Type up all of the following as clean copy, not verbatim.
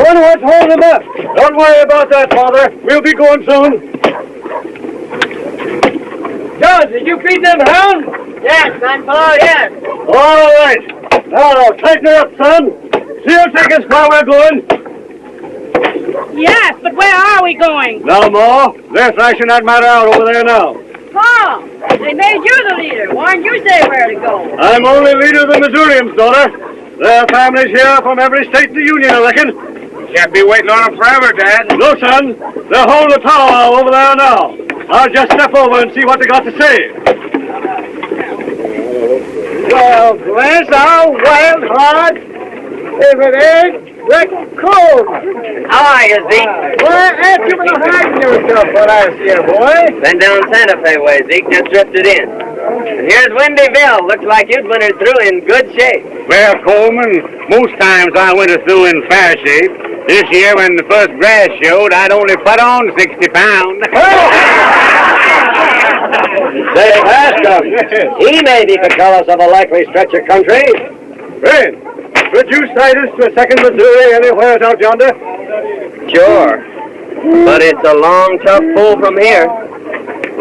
Wonder what's holding them up. Don't worry about that, Father. We'll be going soon. John, did you feed them hounds? Yes, Grandpa, yes. All right. Now, tighten her up, son. She'll take us where we're going. Yes, but where are we going? Now, Ma, they're thrashing that matter out over there now. Paul, they made you the leader. Why didn't you say where to go? I'm only leader of the Missourians, daughter. There are families here from every state in the Union, I reckon. Can't be waiting on them forever, Dad. No, son. They're holding the powwow over there now. I'll just step over and see what they got to say. Well, bless our wild hearts. If it ain't Rick Cold. How are you, Zeke? Where have you been hiding yourself for last year, boy? Been down Santa Fe way, Zeke. Just drifted in. And here's Windy Bill. Looks like you'd wintered through in good shape. Well, Coleman, most times I went through in fair shape. This year, when the first grass showed, I'd only put on 60 pounds. Say, ask him. He maybe could tell us of a likely stretch of country. Friend, could you sight us to a second Missouri anywhere out yonder? Sure. But it's a long, tough pull from here.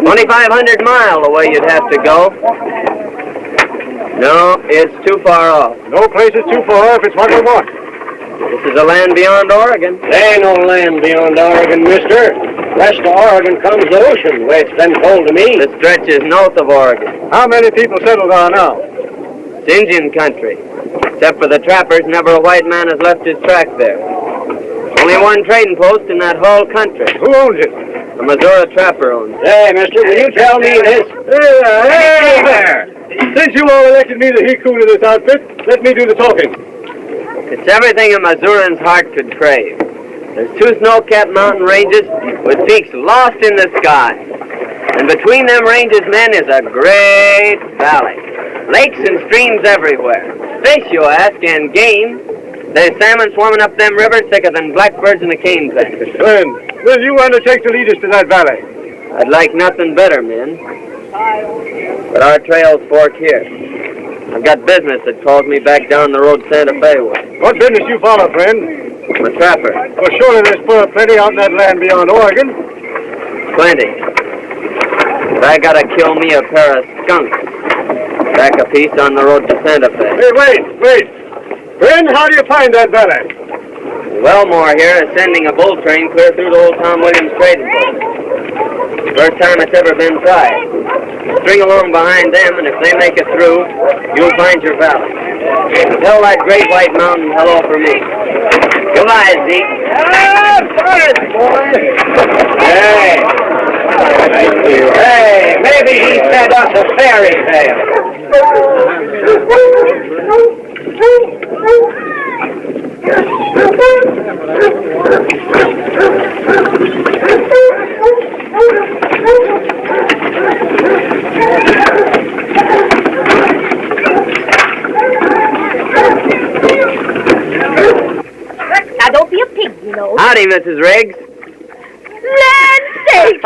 2,500 miles away you'd have to go. No, it's too far off. No place is too far if it's what we want. This is a land beyond Oregon. There ain't no land beyond Oregon, mister. West of Oregon comes the ocean, the way it's been told to me. The stretch is north of Oregon. How many people settled there now? It's Indian country. Except for the trappers, never a white man has left his track there. Only one trading post in that whole country. Who owns it? The Missouri trapper owns it. Hey, mister, will you tell me this? Hey there! Since you all elected me the he-coon of this outfit, let me do the talking. It's everything a Missourian's heart could crave. There's two snow-capped mountain ranges with peaks lost in the sky. And between them ranges, men, is a great valley. Lakes and streams everywhere. Fish, you ask, and game. There's salmon swimming up them rivers thicker than blackbirds in a cane patch. Friend, will you undertake to lead us to that valley? I'd like nothing better, men. But our trails fork here. I've got business that calls me back down the road Santa Fe way. What business you follow, friend? I'm a trapper. Well, surely there's plenty out in that land beyond Oregon. Plenty. But I gotta kill me a pair of skunks. Back a piece on the road to Santa Fe. Hey, wait. Friend, how do you find that valley? Wellmore here is sending a bull train clear through the old Tom Williams trading post. First time it's ever been tried. String along behind them, and if they make it through, you'll find your valley. Tell that great white mountain hello for me. Goodbye, Zeke. First, boy. Hey, maybe he said us a fairy tale. Now, don't be a pig, you know. Howdy, Mrs. Riggs. Land sakes!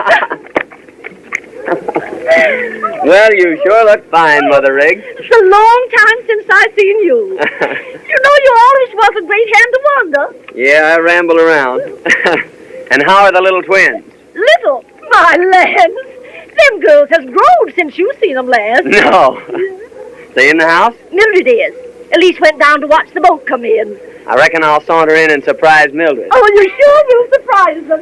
Well, you sure look fine, Mother Riggs. It's a long time since I've seen you. You know you always was a great hand to wander. Yeah, I ramble around. And how are the little twins? Little, my lands. Them girls has grown since you seen them last. No. They in the house? Mildred is. Elise went down to watch the boat come in. I reckon I'll saunter in and surprise Mildred. Oh, you sure will surprise them.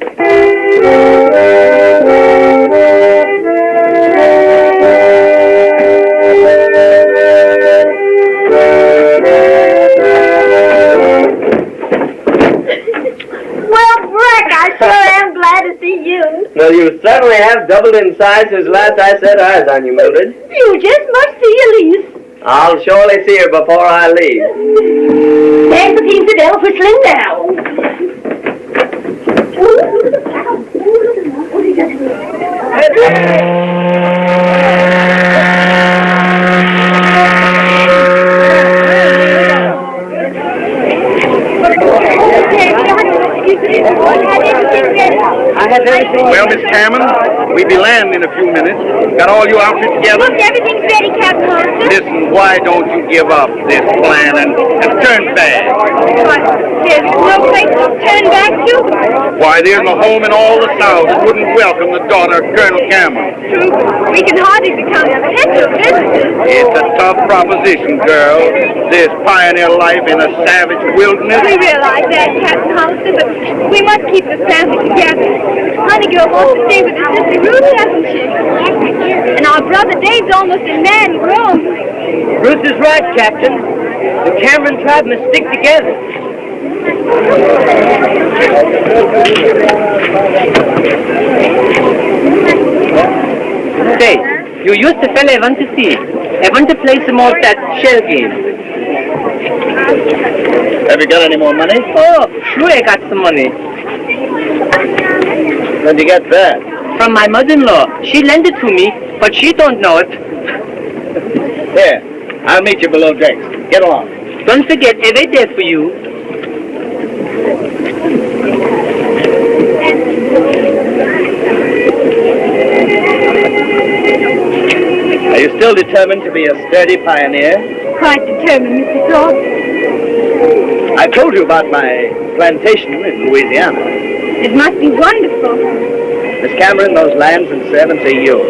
Well, Breck, I sure am glad to see you. Well, you certainly have doubled in size since last I set eyes on you, Mildred. You just must see Elise. I'll surely see her before I leave. There's the piece of bell whistling now. I have everything. Well, Miss Cameron, we'll be landing in a few minutes. Got all your outfits together? Look, everything's ready, Captain Hollister. Listen, why don't you give up this plan and turn back? But there's no place to turn back to. Why, there's a home in all the South that wouldn't welcome the daughter of Colonel Cameron. True, we can hardly become heads of business. It's a tough proposition, girl. This pioneer life in a savage wilderness. We realize that, Captain Hollister, but we must keep the family together. Honey girl wants to stay with her sister Ruth, hasn't she? And our brother Dave's almost a man grown. Ruth is right, Captain. The Cameron tribe must stick together. Say, you used the fella I want to see. I want to play some more of that shell game. Have you got any more money? Oh, sure I got some money. Where'd you get that? From my mother-in-law. She lent it to me, but she don't know it. Here, I'll meet you below decks. Get along. Don't forget, I wait there for you. Are you still determined to be a sturdy pioneer? Quite determined, Mr. Claude. I told you about my plantation in Louisiana. It must be wonderful. Miss Cameron, those lands and servants are yours.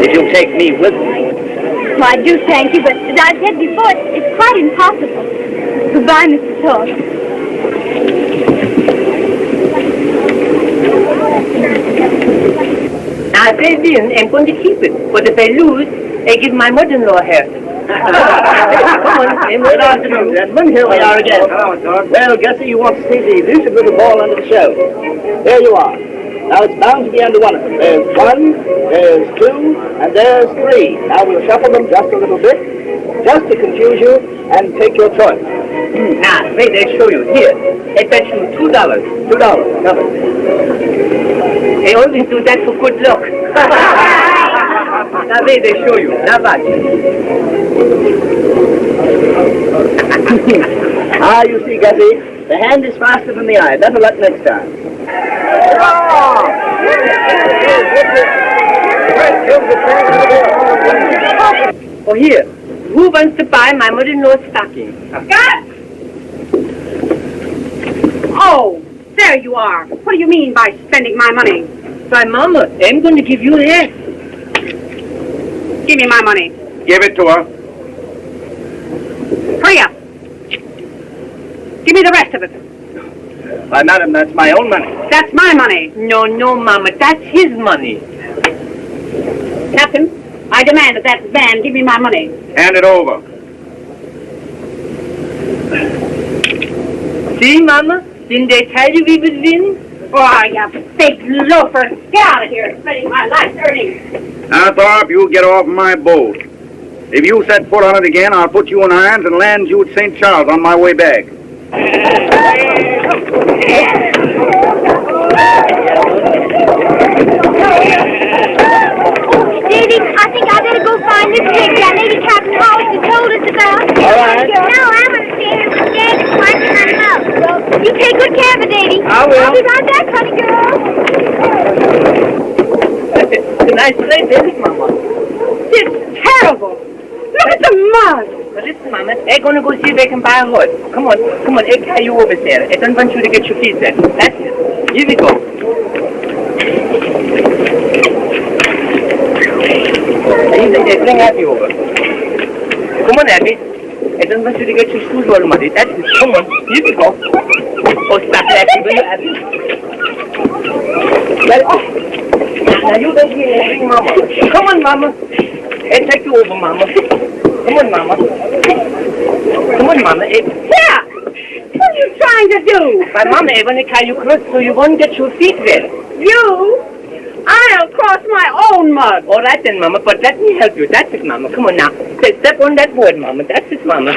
If you'll take me with you. Well, I do thank you, but as I said before, it's quite impossible. Goodbye, Mr. Claude. Now, if I win, I'm going to keep it. But if I lose, I give my mother-in-law half. Come on, Good afternoon, gentlemen. Here we are again. Well, Gussie, you want to see the elusive little ball under the shell. There you are. Now it's bound to be under one of them. There's 1, there's 2, and there's 3. Now we'll shuffle them just a little bit, just to confuse you, and take your choice. Now, wait, I show you. Here, I bet you $2. $2. Covered. I always do that for good luck. Now, wait, I show you. Now, watch. Ah, you see, Gussie, the hand is faster than the eye. Better luck next time. Oh, here. Who wants to buy my mother-in-law's stocking? Scott! Oh, there you are. What do you mean by spending my money? Why, Mama, I'm going to give you half. Give me my money. Give it to her. Hurry up. Give me the rest of it. Why, madam, that's my own money. That's my money. No, Mama, that's his money. Captain, I demand that that man give me my money. Hand it over. See, Mama? Didn't they tell you we would win? Oh, you big loafer. Get out of here, spending my life's earnings. Now, Thorpe, you get off my boat. If you set foot on it again, I'll put you in irons and land you at St. Charles on my way back. Davy, I think I better go find this pig that Lady Captain Hollister told us about. All right. No, I'm going to stay here with Dad and watch my mouth. Well, you take good care of it, Davy. I will. I'll be right back, honey girl. It's a nice place, isn't it, Mama? It's terrible. Look at the mud. Well, listen, Mama, I'm going to go see if I can buy a horse. Come on, I'll carry you over there. I don't want you to get your feet wet. That's it. Here we go. Bring Abby over. Come on, Abby. I don't want you to get your shoes all muddy. That's it. Come on, here we go. Oh, stop laughing, will you, Abby? Well, now you don't bring Mama. Come on, Mama. I'll take you over, Mama. Come on, Mama. Come on, Mama. Yeah. What are you trying to do? My Mama, I want to carry you close so you won't get your feet wet. You? I'll cross my own mud. All right then, Mama, but let me help you. That's it, Mama. Come on now. Step on that board, Mama. That's it, Mama.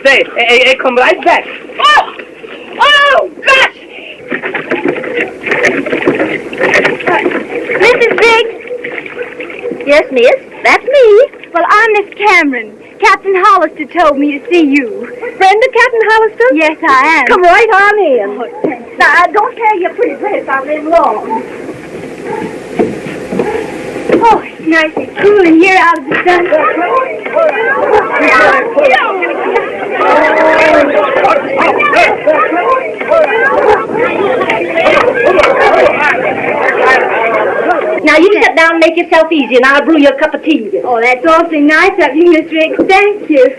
Say, I come right back. Oh, gosh! Mrs. Biggs? Yes, miss. That's me. Well, I'm Miss Cameron. Captain Hollister told me to see you. Friend of Captain Hollister? Yes, I am. Come right on in. Oh, thank you. Now, don't tear your pretty dress. I've been long. Oh, it's nice and cool in here out of the sun. Now, you sit down and make yourself easy, and I'll brew you a cup of tea. Oh, that's awfully nice of you, Miss Rick. Thank you.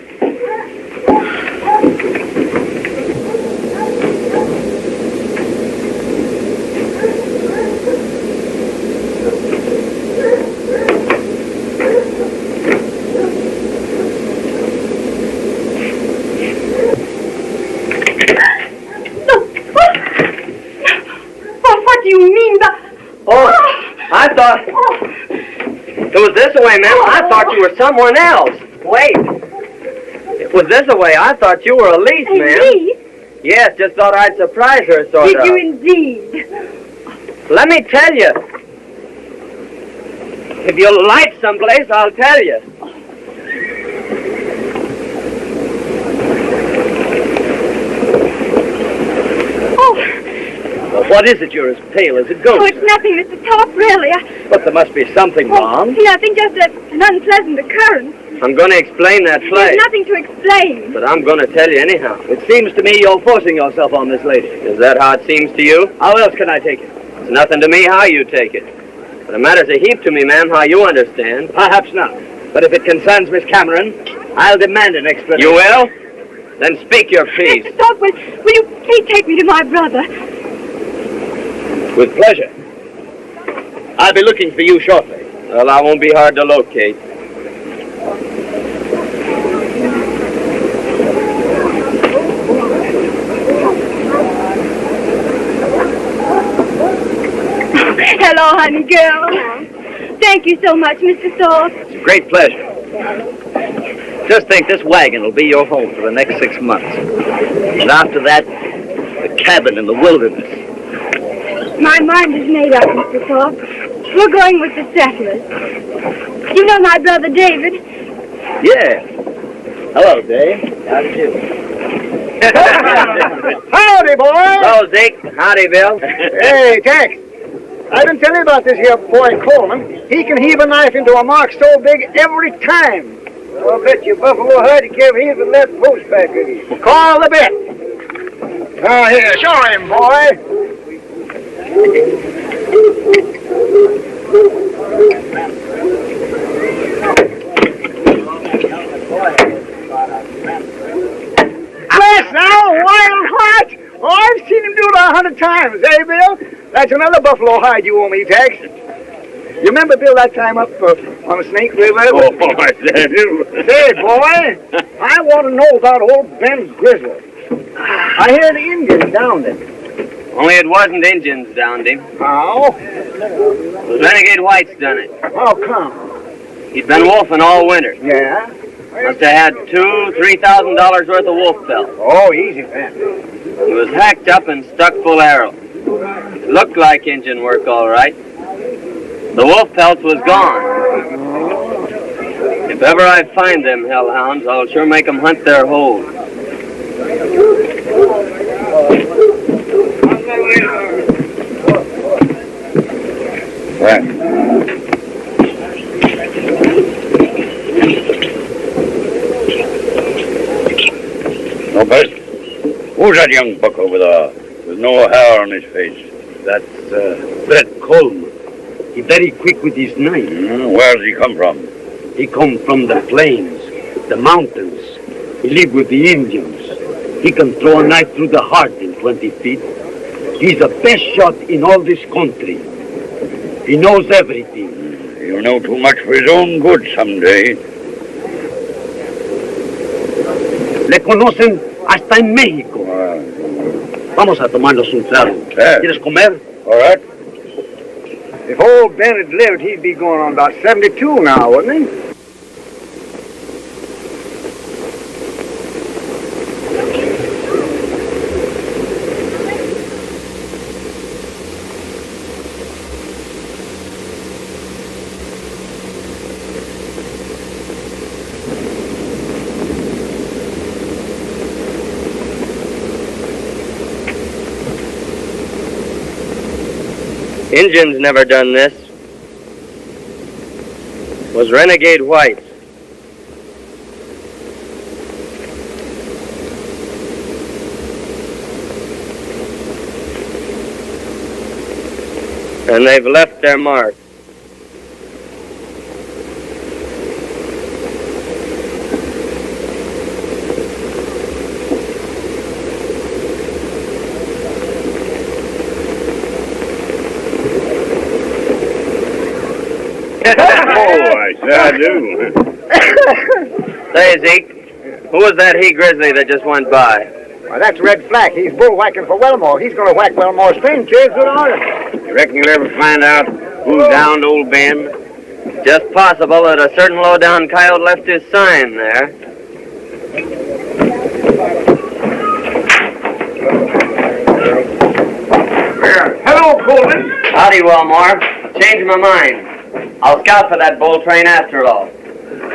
What do you mean by... Oh, I thought... It was this way, ma'am. I thought you were someone else. Wait. It was this way. I thought you were Elise, ma'am. Elise? Yes, just thought I'd surprise her, sort Did of. you indeed? Let me tell you. If you'll light someplace, I'll tell you. Oh, What is it? You're as pale as a oh, ghost. it's nothing, Mr. Top, really. But there must be something wrong. Nothing, just an unpleasant occurrence. I'm going to explain that play. There's nothing to explain. But I'm going to tell you anyhow. It seems to me you're forcing yourself on this lady. Is that how it seems to you? How else can I take it? It's nothing to me how you take it. But it matters a heap to me, ma'am, how you understand. Perhaps not. But if it concerns Miss Cameron, I'll demand an explanation. You will? Then speak your piece. Mr. Top, will you please take me to my brother? With pleasure. I'll be looking for you shortly. Well, I won't be hard to locate. Hello, honey girl. Thank you so much, Mr. Thorpe. It's a great pleasure. Just think, this wagon will be your home for the next 6 months. And after that, the cabin in the wilderness. My mind is made up, Mr. Thorpe. We're going with the settlers. You know my brother David? Yeah. Hello, Dave. How do you do? Howdy, boy! Hello, Zeke. Howdy, Bill. Hey, Jack. I've been telling you about this here boy Coleman. He can heave a knife into a mark so big every time. I'll bet you Buffalo Hud can't heave the left post back at you. Call the bet. Now here, show him, boy. Bless now, wild heart! Oh, I've seen him do it 100 times, eh, Bill? That's another buffalo hide you owe me, Tex. You remember, Bill, that time up on the Snake River? Oh, I do. Say, boy, I want to know about old Ben Grizzly. I hear the Indians downed him. Only it wasn't Indians downed him. How? It was renegade whites done it. How come? He'd been wolfing all winter. Yeah? Must have had $2,000-3,000 worth of wolf pelt. Oh, easy, Ben. He was hacked up and stuck full arrow. It looked like Indian work, all right. The wolf pelt was gone. If ever I find them hellhounds, I'll sure make them hunt their holes. No, Bert. Who's that young bucko with no hair on his face? That's Brett Coleman. He very quick with his knife. Where does he come from? He come from the plains, the mountains. He live with the Indians. He can throw a knife through the heart in 20 feet. He's the best shot in all this country. He knows everything. He'll know too much for his own good someday. Le conocen hasta en México. Vamos a tomarnos un trago. ¿Quieres comer? All right. If old Ben had lived, he'd be going on about 72 now, wouldn't he? Injuns never done this. Was renegade whites. And they've left their mark. I do. Say, Zeke, who was that he-grizzly that just went by? Well, that's Red Flack. He's bull-whacking for Wellmore. He's going to whack Wellmore's train kids with honor. You reckon you'll ever find out who downed old Ben? Just possible that a certain low-down coyote left his sign there. Hello, Coleman. Howdy, Wellmore. Changed my mind. I'll scout for that bull train after all.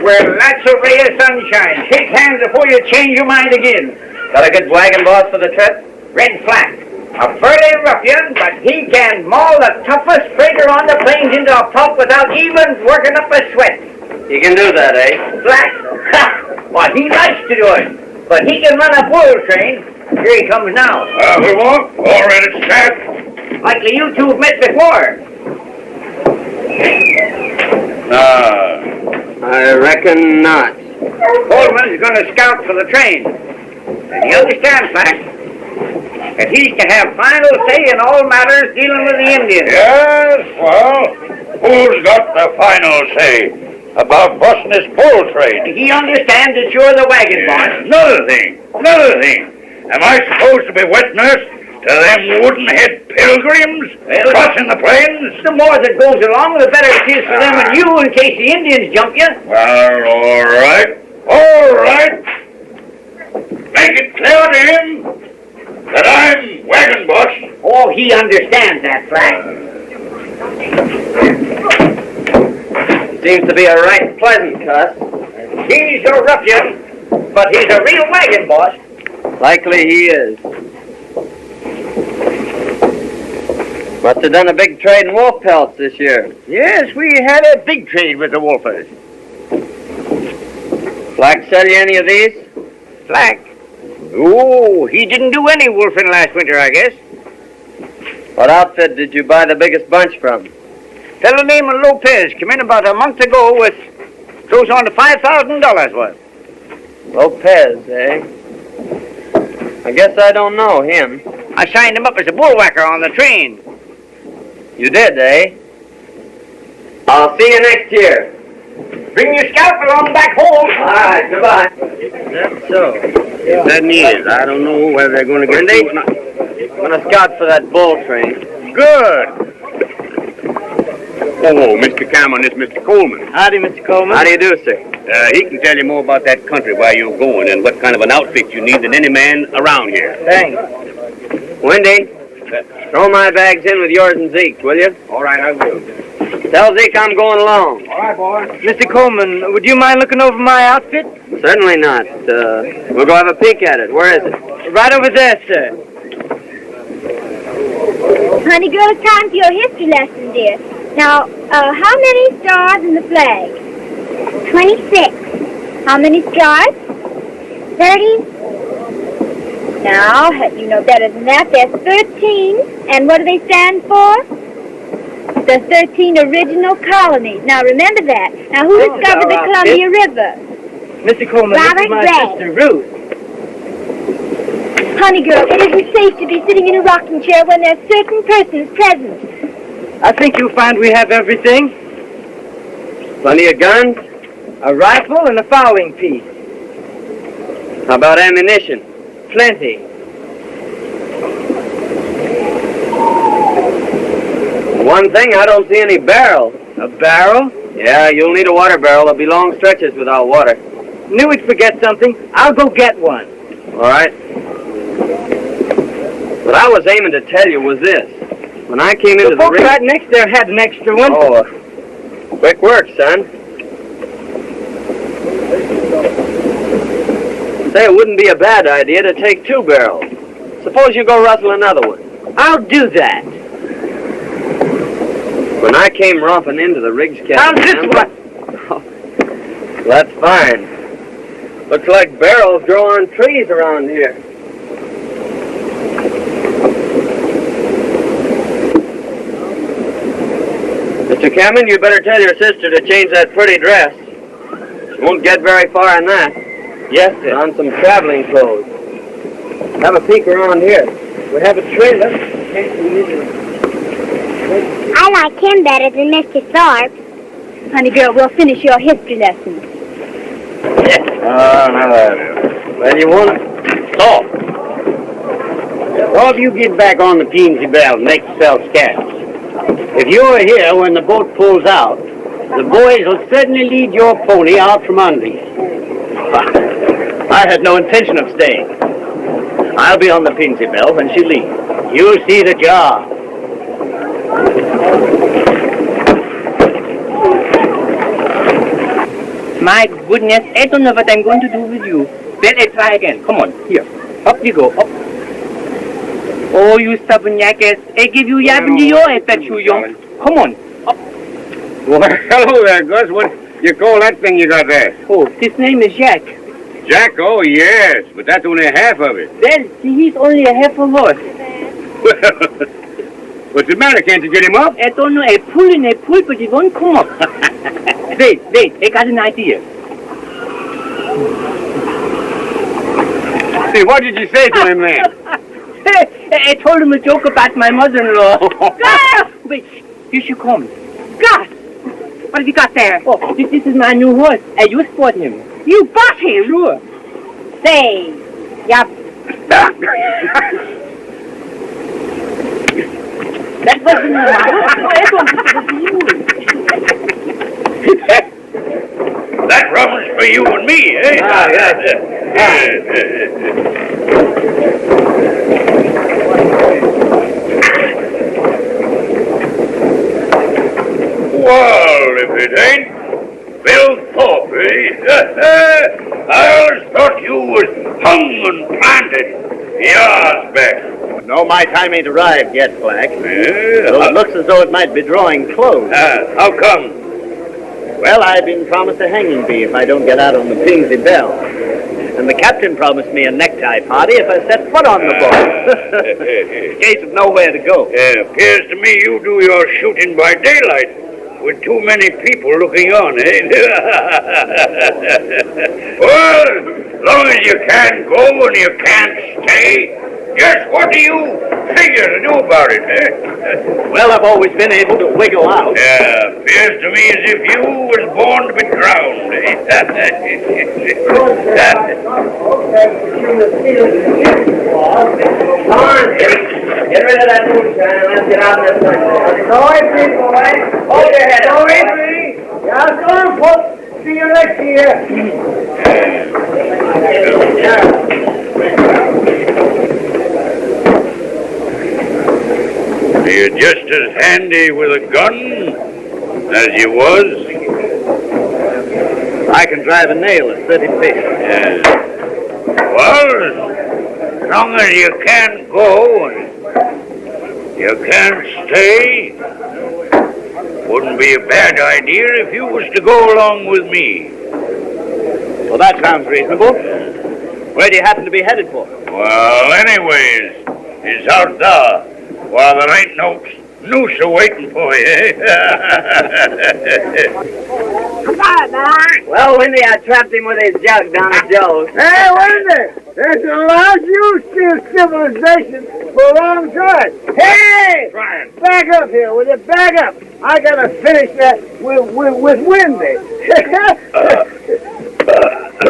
Well, that's a ray of sunshine. Shake hands before you change your mind again. Got a good wagon boss for the trip? Red Flack. A burly ruffian, but he can maul the toughest freighter on the plains into a pulp without even working up a sweat. You can do that, eh? Flack? Ha! Well, he likes to do it. But he can run a bull train. Here he comes now. We won't. All ready to start. Likely you two have met before. I reckon not. Coleman's going to scout for the train. And he understands, Flack, that he can have final say in all matters dealing with the Indians. Yes, well, who's got the final say about busting this bull train? He understands that you're the wagon boss. Another thing. Am I supposed to be wet nurse to them wooden-head pilgrims crossing the plains? The more that goes along, the better it is for them and you in case the Indians jump you. Well, all right. Make it clear to him that I'm wagon boss. Oh, he understands that, Flack. Seems to be a right pleasant cuss. He's a ruffian, but he's a real wagon boss. Likely he is. Must have done a big trade in wolf pelts this year. Yes, we had a big trade with the wolfers. Flack sell you any of these? Flack? Oh, he didn't do any wolfing last winter, I guess. What outfit did you buy the biggest bunch from? Fellow named Lopez came in about a month ago with close on to $5,000 worth. Lopez, eh? I guess I don't know him. I signed him up as a bullwhacker on the train. You did, eh? I'll see you next year. Bring your scalp along back home. All right, goodbye. That's so. If that is, I don't know whether they're going to get Wendy? through or not. I'm going to scout for that bull train. Good. Oh, Mr. Cameron, this is Mr. Coleman. Howdy, Mr. Coleman. How do you do, sir? He can tell you more about that country, where you're going, and what kind of an outfit you need than any man around here. Thanks. Wendy, throw my bags in with yours and Zeke's, will you? All right, I will. Tell Zeke I'm going along. All right, boy. Mr. Coleman, would you mind looking over my outfit? Certainly not. We'll go have a peek at it. Where is it? Right over there, sir. Honey girl, it's time for your history lesson, dear. Now, how many stars in the flag? 26. How many stripes? 30. Now, you know better than that. There's 13. And what do they stand for? The 13 original colonies. Now, remember that. Now, who discovered the Columbia River? Mr. Coleman, this Robert is my Gray. sister, Ruth. Honey girl, it isn't safe to be sitting in a rocking chair when there's certain persons present. I think you'll find we have everything. Plenty of guns? A rifle and a fowling piece. How about ammunition? Plenty. One thing, I don't see any barrels. A barrel? Yeah, you'll need a water barrel. There'll be long stretches without water. Knew we'd forget something. I'll go get one. All right. What I was aiming to tell you was this. When I came into the folks ring... right next there had an extra one. Oh, quick work, son. Say, it wouldn't be a bad idea to take 2 barrels. Suppose you go rustle another one. I'll do that. When I came romping into the rigs cabin... How's this one? Oh, that's fine. Looks like barrels grow on trees around here. Mr. Cameron, you better tell your sister to change that pretty dress. She won't get very far in that. Yes, sir. On some traveling clothes. Have a peek around here. We have a trailer. I like him better than Mr. Thorpe. Honey girl, we'll finish your history lesson. Well, you won't So, all of you get back on the Peensy Bell and make yourselves scarce. If you're here when the boat pulls out, the boys will certainly lead your pony out from under you. I had no intention of staying. I'll be on the Peensy Bell when she leaves. You'll see the job. My goodness, I don't know what I'm going to do with you. Well, I try again. Come on, here. Up you go, up. Oh, you stubborn jackass. I give you yabbing I bet you young. Come on, up. Well, hello there, Gus. What you call that thing you got there? Oh, his name is Jack. Jack? Oh, yes, but that's only half of it. Well, he's only a half a horse. What's the matter? Can't you get him up? I don't know, I pull and I pull, but he won't come up. Wait, I got an idea. See, what did you say to him then? I told him a joke about my mother-in-law. Wait, here she comes. Gus! What have you got there? Oh, this is my new horse. You bought him. You bought him? Sure. Say, yup. That wasn't my That rum's for you and me, eh? Well, if it ain't Bill Thorpe, eh? I always thought you was hung and planted. Yards back. No, my time ain't arrived yet, Black. Yeah, Though it looks as though it might be drawing close. how come? Well, I've been promised a hanging bee if I don't get out on the Peensy Bell. And the captain promised me a necktie party if I set foot on the boat. In case of nowhere to go. Appears to me you do your shooting by daylight with too many people looking on, eh? Well, as long as you can't go and you can't stay, just what do you figure to do about it, eh? Well, I've always been able to wiggle out. Appears to me as if you was born to be drowned, eh? Come on, get rid of that moonshine and let's get out in the sunshine. Go easy, boy. Hold your head Go up. easy. Yeah, go on, folks. See you next year. You're just as handy with a gun as you was. I can drive a nail at 30 feet. Well, as long as you can't go and you can't stay, wouldn't be a bad idea if you was to go along with me. Well, that sounds reasonable. Where do you happen to be headed for? Well, anyways, it's out there. Well, there ain't no noose waiting for you, eh? Goodbye, boy. Well, Windy, I trapped him with his jug down at Joe's. Hey, Wendy. There's a lot you steal civilization for a long time. Hey! Trying. Back up here, will you? Back up. I gotta finish that with Wendy.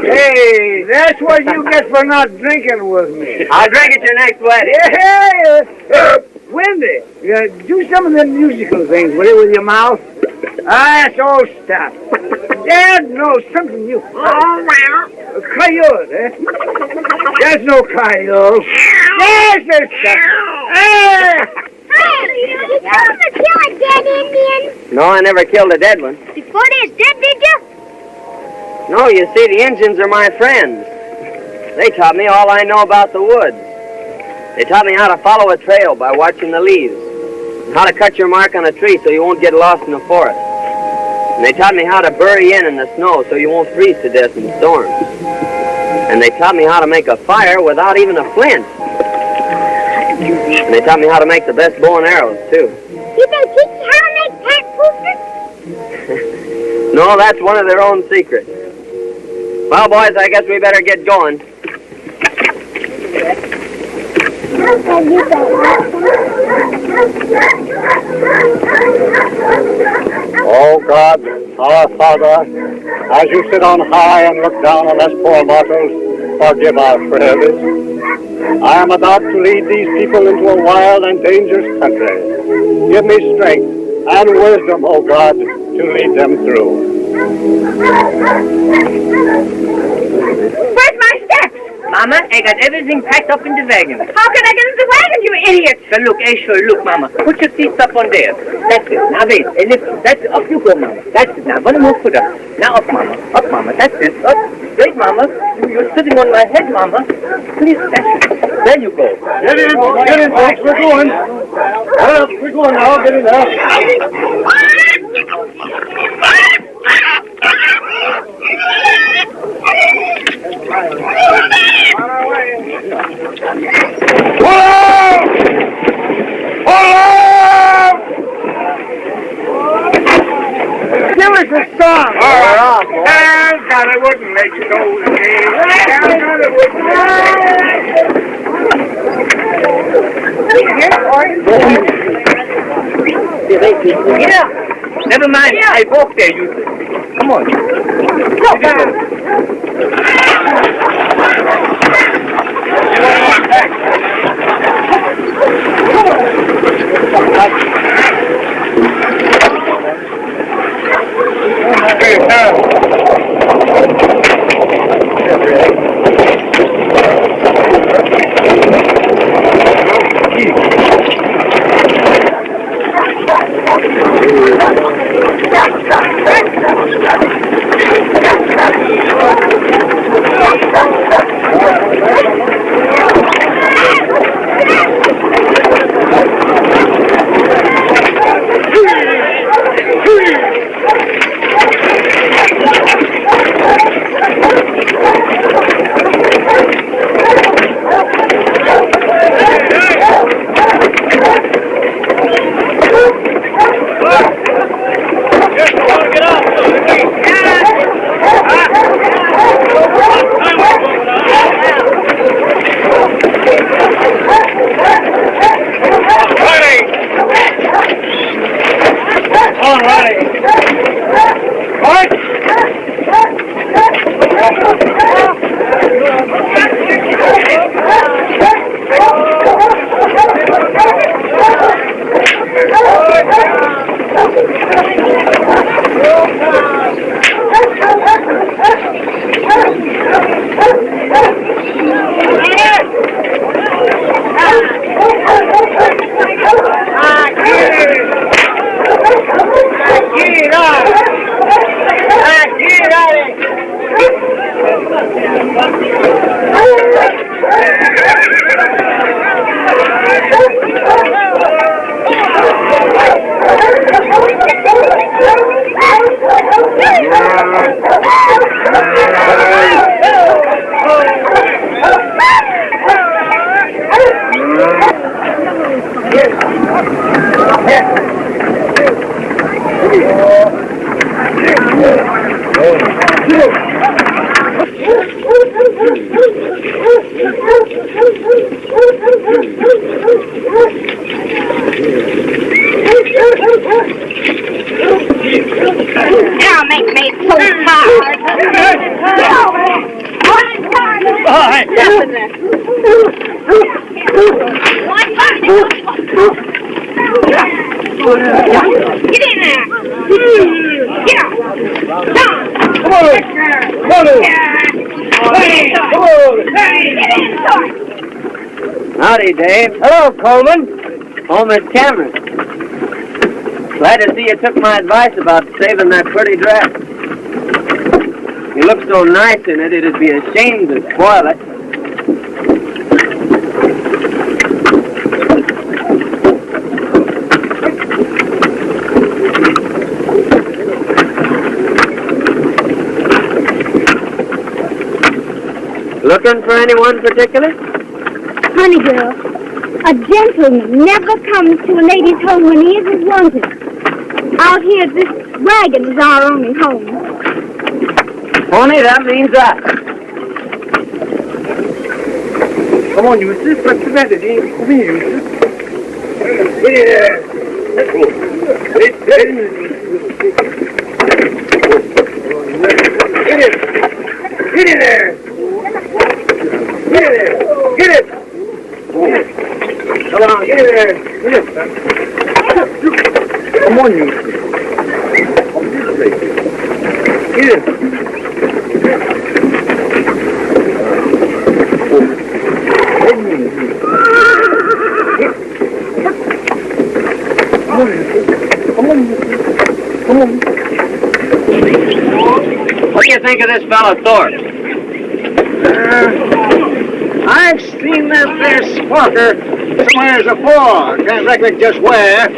Hey, that's what you get for not drinking with me. I'll drink at your next wedding. Hey, Wendy, do some of them musical things, will you, with your mouth? That's all stuff. Dad knows something you... Coyote, eh? There's no coyote. There's the stuff. Hey! Did you ever kill a dead Indian? No, I never killed a dead one. Before they're dead, did you? No, you see, the Indians are my friends. They taught me all I know about the woods. They taught me how to follow a trail by watching the leaves. how to cut your mark on a tree so you won't get lost in the forest. And they taught me how to bury in the snow so you won't freeze to death in storms. And they taught me how to make a fire without even a flint. And they taught me how to make the best bow and arrows, too. You can teach me how to make pat boosters? No, that's one of their own secrets. Well, boys, I guess we better get going. Oh God, our Father, as you sit on high and look down on us poor mortals, forgive our frailties. I am about to lead these people into a wild and dangerous country. Give me strength and wisdom, oh God, to lead them through. Where's my steps? Mama, I got everything packed up in the wagon. How can I get in the wagon, you idiot? So look, sure, look, Mama. Put your feet up on there. That's it. Now wait, lift. That's it. Up you go, Mama. That's it. Now one more foot up. Now up, Mama. Up, Mama. That's it. Up. Wait, Mama. You're sitting on my head, Mama. Please, that's it. There you go. Get in, folks, we're going. We're going now, get in now. Give us a song. All right. And God, I wouldn't let you go again. Yeah. Never mind. Yeah. I walk there, you. Come on. Go back. Now make me so hard. Get in there. Get up. Come on. Howdy, Dave. Hello, Coleman. Oh, Miss Cameron. Glad to see you took my advice about saving that pretty dress. You look so nice in it, it'd be a shame to spoil it. Looking for anyone particular? Honey girl, a gentleman never comes to a lady's home when he isn't wanted. Out here, this wagon is our only home. Pony, that means us. Come on, Eustace. What's the matter? Come here, Eustace. Get it! Get it there! Get it there! Get it! Come on, get it there! Get it! Come on, Eustace. Get it! What do you think of this fellow Thorpe? I've seen that there squawker somewheres before. Can't recollect just where.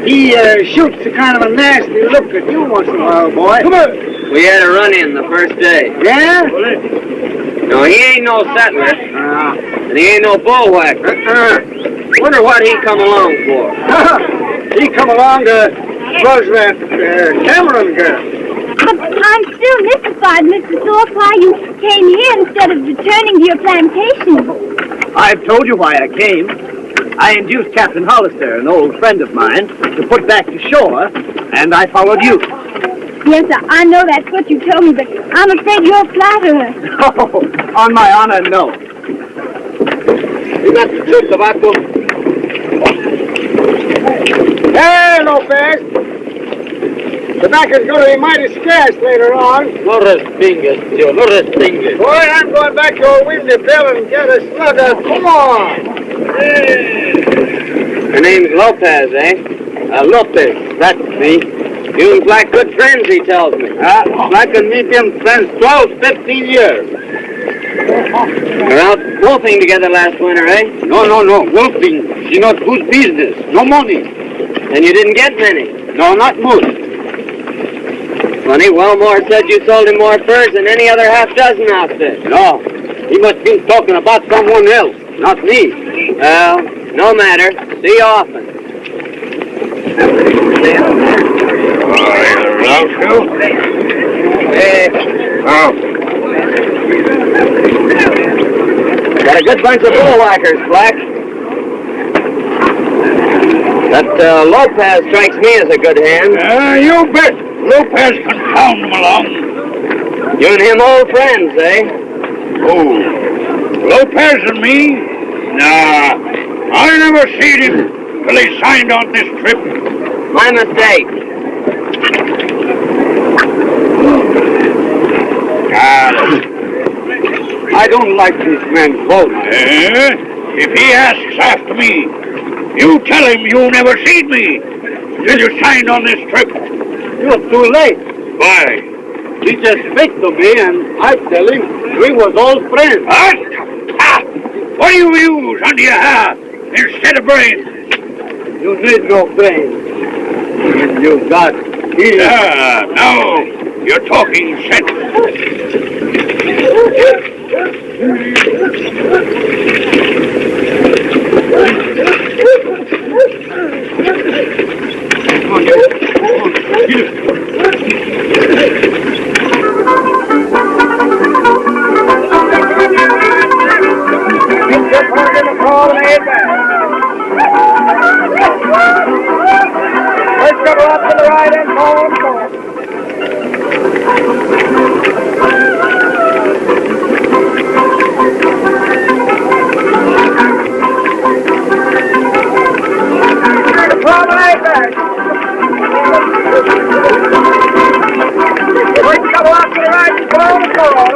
He shoots a kind of a nasty look at you once in a while, boy. Come on. We had a run-in the first day. Yeah? No, he ain't no settler, and he ain't no bullwhacker. Wonder what he come along for. He come along to was that Cameron girl. But I'm still mystified, Mr. Thorpe, why you came here instead of returning to your plantation. I've told you why I came. I induced Captain Hollister, an old friend of mine, to put back to shore, and I followed you. Yes, sir, I know that's what you told me, but I'm afraid you're a flatterer. Oh, on my honor, no. You got the chew tobacco? Hey, Lopez! Tobacco's going to be mighty scarce later on. No respingues, tío, no respingues. Boy, I'm going back to old Windy Bill and get a slugger. Come on! Her name's Lopez, eh? Lopez, that's me. You and Black good friends, he tells me. Black and me been friends 12, 15 years. You're out wolfing together last winter, eh? No, wolfing. She not good business. No money. And you didn't get many. No, not much. Funny, Wellmore said you sold him more furs than any other half-dozen outfit. No, he must be talking about someone else, not me. Well, no matter. See you often. Got a good bunch of bullwhackers, Black. That Lopez strikes me as a good hand. You bet. Lopez can pound them along. You and him old friends, eh? Oh, Lopez and me? Nah, I never seen him till he signed on this trip. My mistake. I don't like this man bold. If he asks after me, you tell him you never seen me till you signed on this trip. You're too late. Why? He just speak to me and I tell him we was all friends. What? What do you use under your hair instead of brains? You need no brains. You got ears. Now you're talking sense. Let's go up to the right and forward. Promenade back. Let's go up to the right and forward.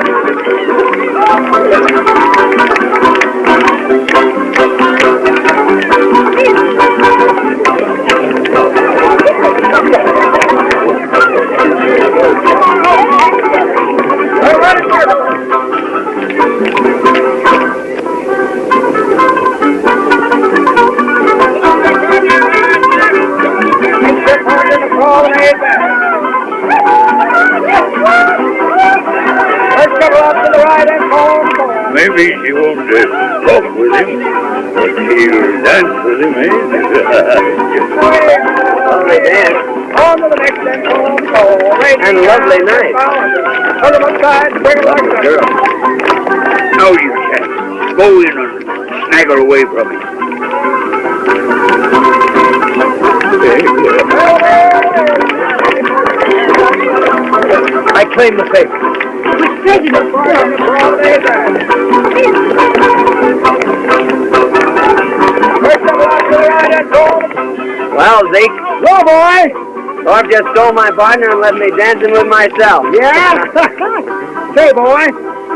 Let's go up to the right and forward. Maybe she won't walk with him, but she'll dance with him, eh? Lovely dance. On to the next then. And lovely night. Put them aside, bring them Lovely back. girl. Now you can. Go in and snag her away from me. I claim the favor. With prejudice, Well, Zeke, Go, boy. Thorpe just stole my partner and left me dancing with myself. Yeah? Say, boy,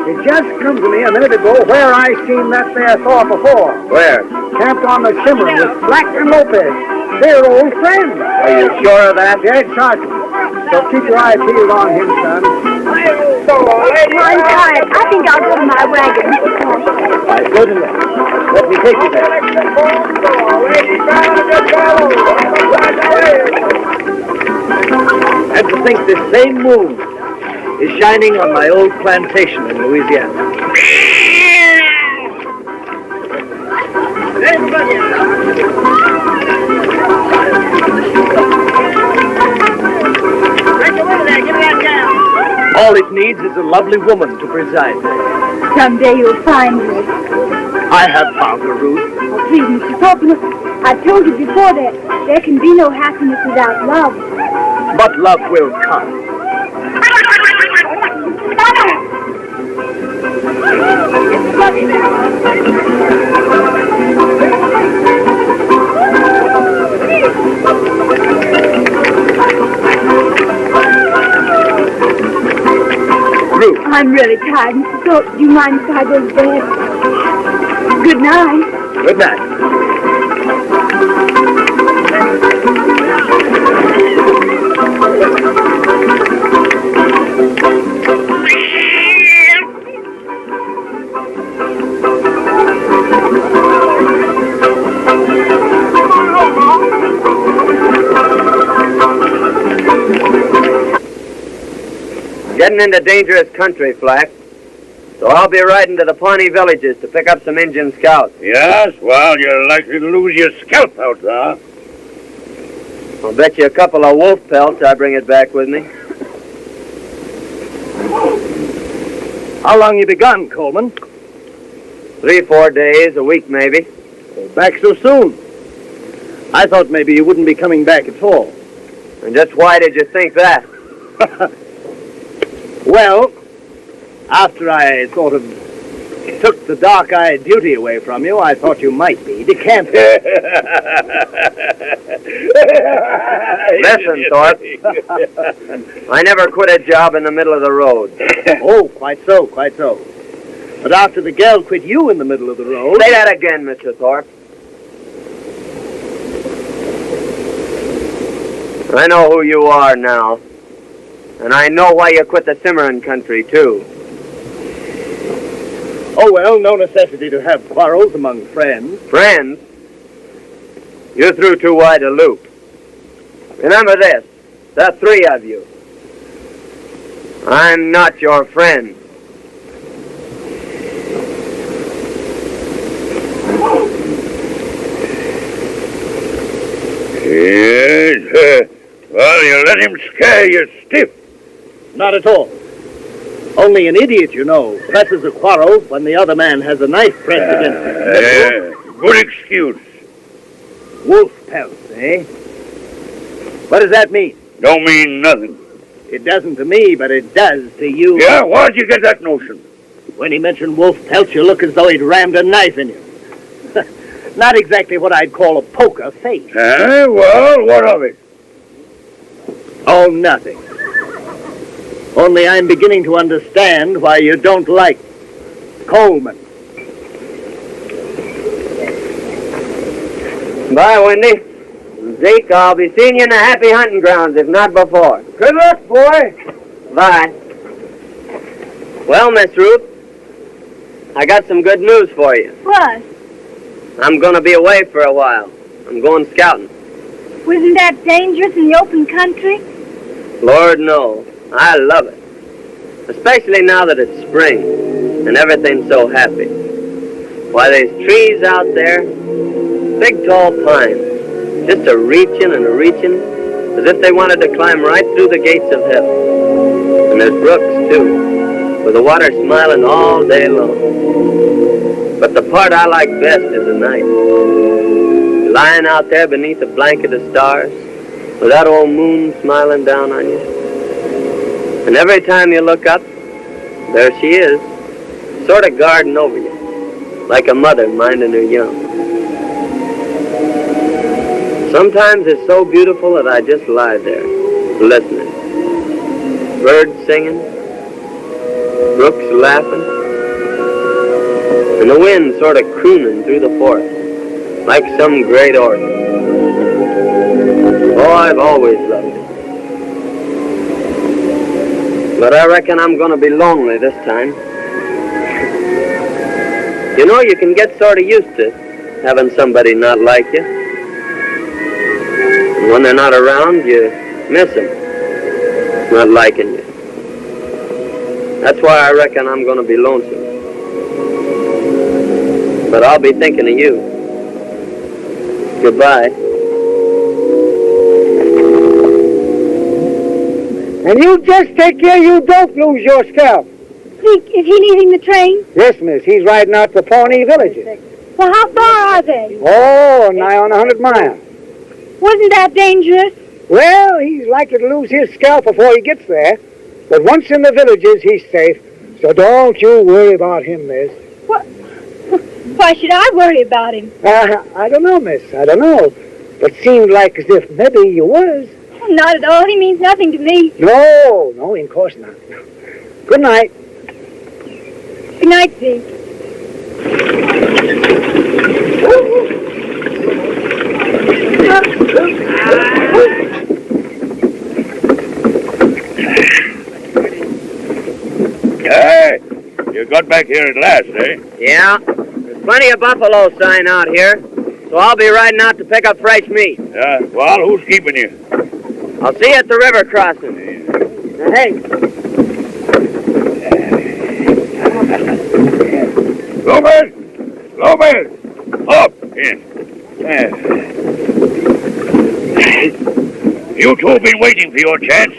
it just come to me a minute ago where I seen that there Thor before. Where? Camped on the Cimarron with Black and Lopez. They're old friends. Are you sure of that? Dead Sergeant. So keep your eye peeled on him, son. I'm tired. I think I'll go to my wagon. Why, good enough. Let me take you there. And to think this same moon is shining on my old plantation in Louisiana. All it needs is a lovely woman to preside there. Someday you'll find her. I have found her, Ruth. Oh, please, Mr. Thorpe, I've told you before that there can be no happiness without love. But love will come. Ruth. I'm really tired, Mr. Thorpe. Do you mind if I go to bed? Good night. Good night. Getting into dangerous country, Flack. So I'll be riding to the Pawnee villages to pick up some Indian scouts. Yes, well, you're likely to lose your scalp out there. I'll bet you a couple of wolf pelts I bring it back with me. How long you been gone, Coleman? 3-4 days, a week maybe. Back so soon? I thought maybe you wouldn't be coming back at all. And just why did you think that? Well, after I sort of took the dark-eyed beauty away from you, I thought you might be decamping. Listen, Thorpe. I never quit a job in the middle of the road. Oh, quite so, quite so. But after the gal quit you in the middle of the road... Say that again, Mr. Thorpe. I know who you are now. And I know why you quit the Cimarron country, too. Oh, well, no necessity to have quarrels among friends. Friends? You threw too wide a loop. Remember this, the three of you. I'm not your friend. Yes, well, you let him scare you stiff. Not at all. Only an idiot, you know, presses a quarrel when the other man has a knife pressed against him. Good excuse. Wolf pelts, eh? What does that mean? Don't mean nothing. It doesn't to me, but it does to you. Yeah, where'd you get that notion? When he mentioned wolf pelts, you look as though he'd rammed a knife in you. Not exactly what I'd call a poker face. Well, what of it? Oh, nothing. Only I'm beginning to understand why you don't like Coleman. Bye, Wendy. Zeke, I'll be seeing you in the happy hunting grounds, if not before. Good luck, boy. Bye. Well, Miss Ruth, I got some good news for you. What? I'm going to be away for a while. I'm going scouting. Wasn't that dangerous in the open country? Lord, no. I love it. Especially now that it's spring. and everything's so happy. Why, there's trees out there, big tall pines, just a-reaching and a-reaching, as if they wanted to climb right through the gates of heaven. And there's brooks, too, with the water smiling all day long. But the part I like best is the night. Lying out there beneath a blanket of stars, with that old moon smiling down on you. And every time you look up, there she is, sort of guarding over you, like a mother minding her young. Sometimes it's so beautiful that I just lie there, listening. Birds singing, brooks laughing, and the wind sort of crooning through the forest, like some great organ. Oh, I've always loved it. But I reckon I'm going to be lonely this time. You know, you can get sort of used to having somebody not like you. And when they're not around, you miss them, not liking you. That's why I reckon I'm going to be lonesome. But I'll be thinking of you. Goodbye. And you just take care you don't lose your scalp. Is he leaving the train? Yes, miss. He's riding out to Pawnee villages. Well, how far are they? Oh, nigh on 100 miles. Wasn't that dangerous? Well, he's likely to lose his scalp before he gets there. But once in the villages, he's safe. So don't you worry about him, miss. What? Why should I worry about him? I don't know, miss. I don't know. But seemed like as if maybe you was. Oh, not at all. He means nothing to me. No, of course not. Good night. Good night, Zeke. Hey, you got back here at last, eh? Yeah, there's plenty of buffalo sign out here, so I'll be riding out to pick up fresh meat. Yeah, well, who's keeping you? I'll see you at the river crossing. Hey. Lopez! Up! In. You two have been waiting for your chance.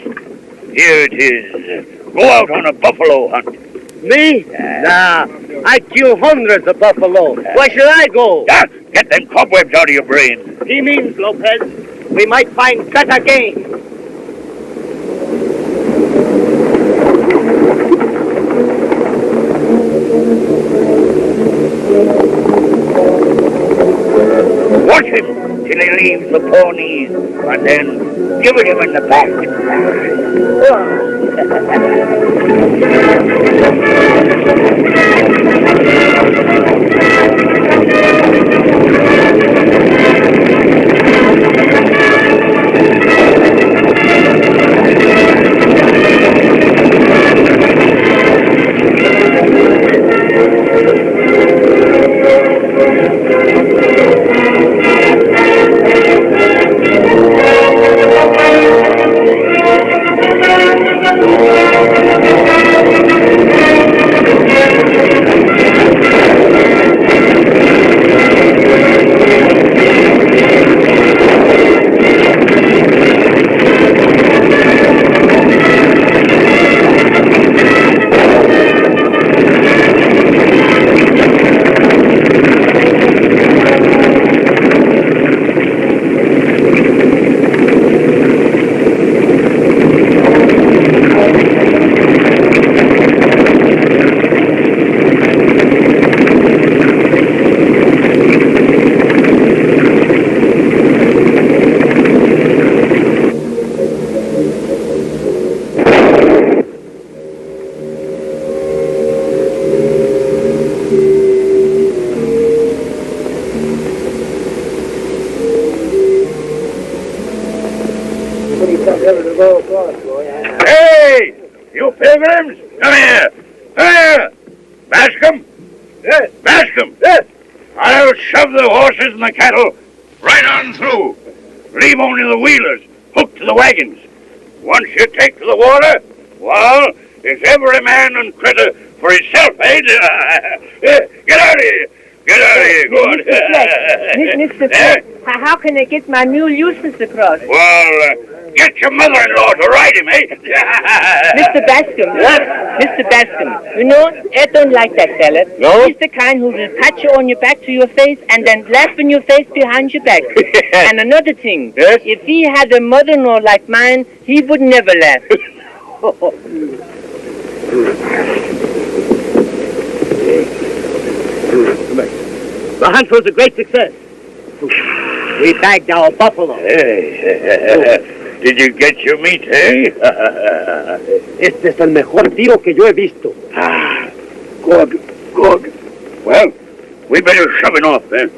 Here it is. Go out on a buffalo hunt. Me? Nah, I kill hundreds of buffalo. Where should I go? Yeah, get them cobwebs out of your brain. He means, Lopez, we might find better game. Watch him till he leaves the Pawnees, and then give it him in the back. Hey! You pilgrims! Come here! Come here! Bascom! Yes. Bascom! Yes. I'll shove the horses and the cattle right on through. Leave only the wheelers hooked to the wagons. Once you take to the water, well, It's every man and critter for himself, eh? Get out of here. Get out of here. Go on. Mr. Fleck, how can I get my mule Eustace across? Well, get your mother-in-law to ride him, eh? Mr. Bascom, you know, I don't like that fella. No? He's the kind who will pat you on your back to your face and then laugh in your face behind your back. And another thing, Yes? if he had a mother-in-law like mine, he would never laugh. The hunt was a great success. We bagged our buffalo. Hey, did you get your meat, eh? Este es el mejor tiro que yo he visto. Good. Well, we better shove it off, then.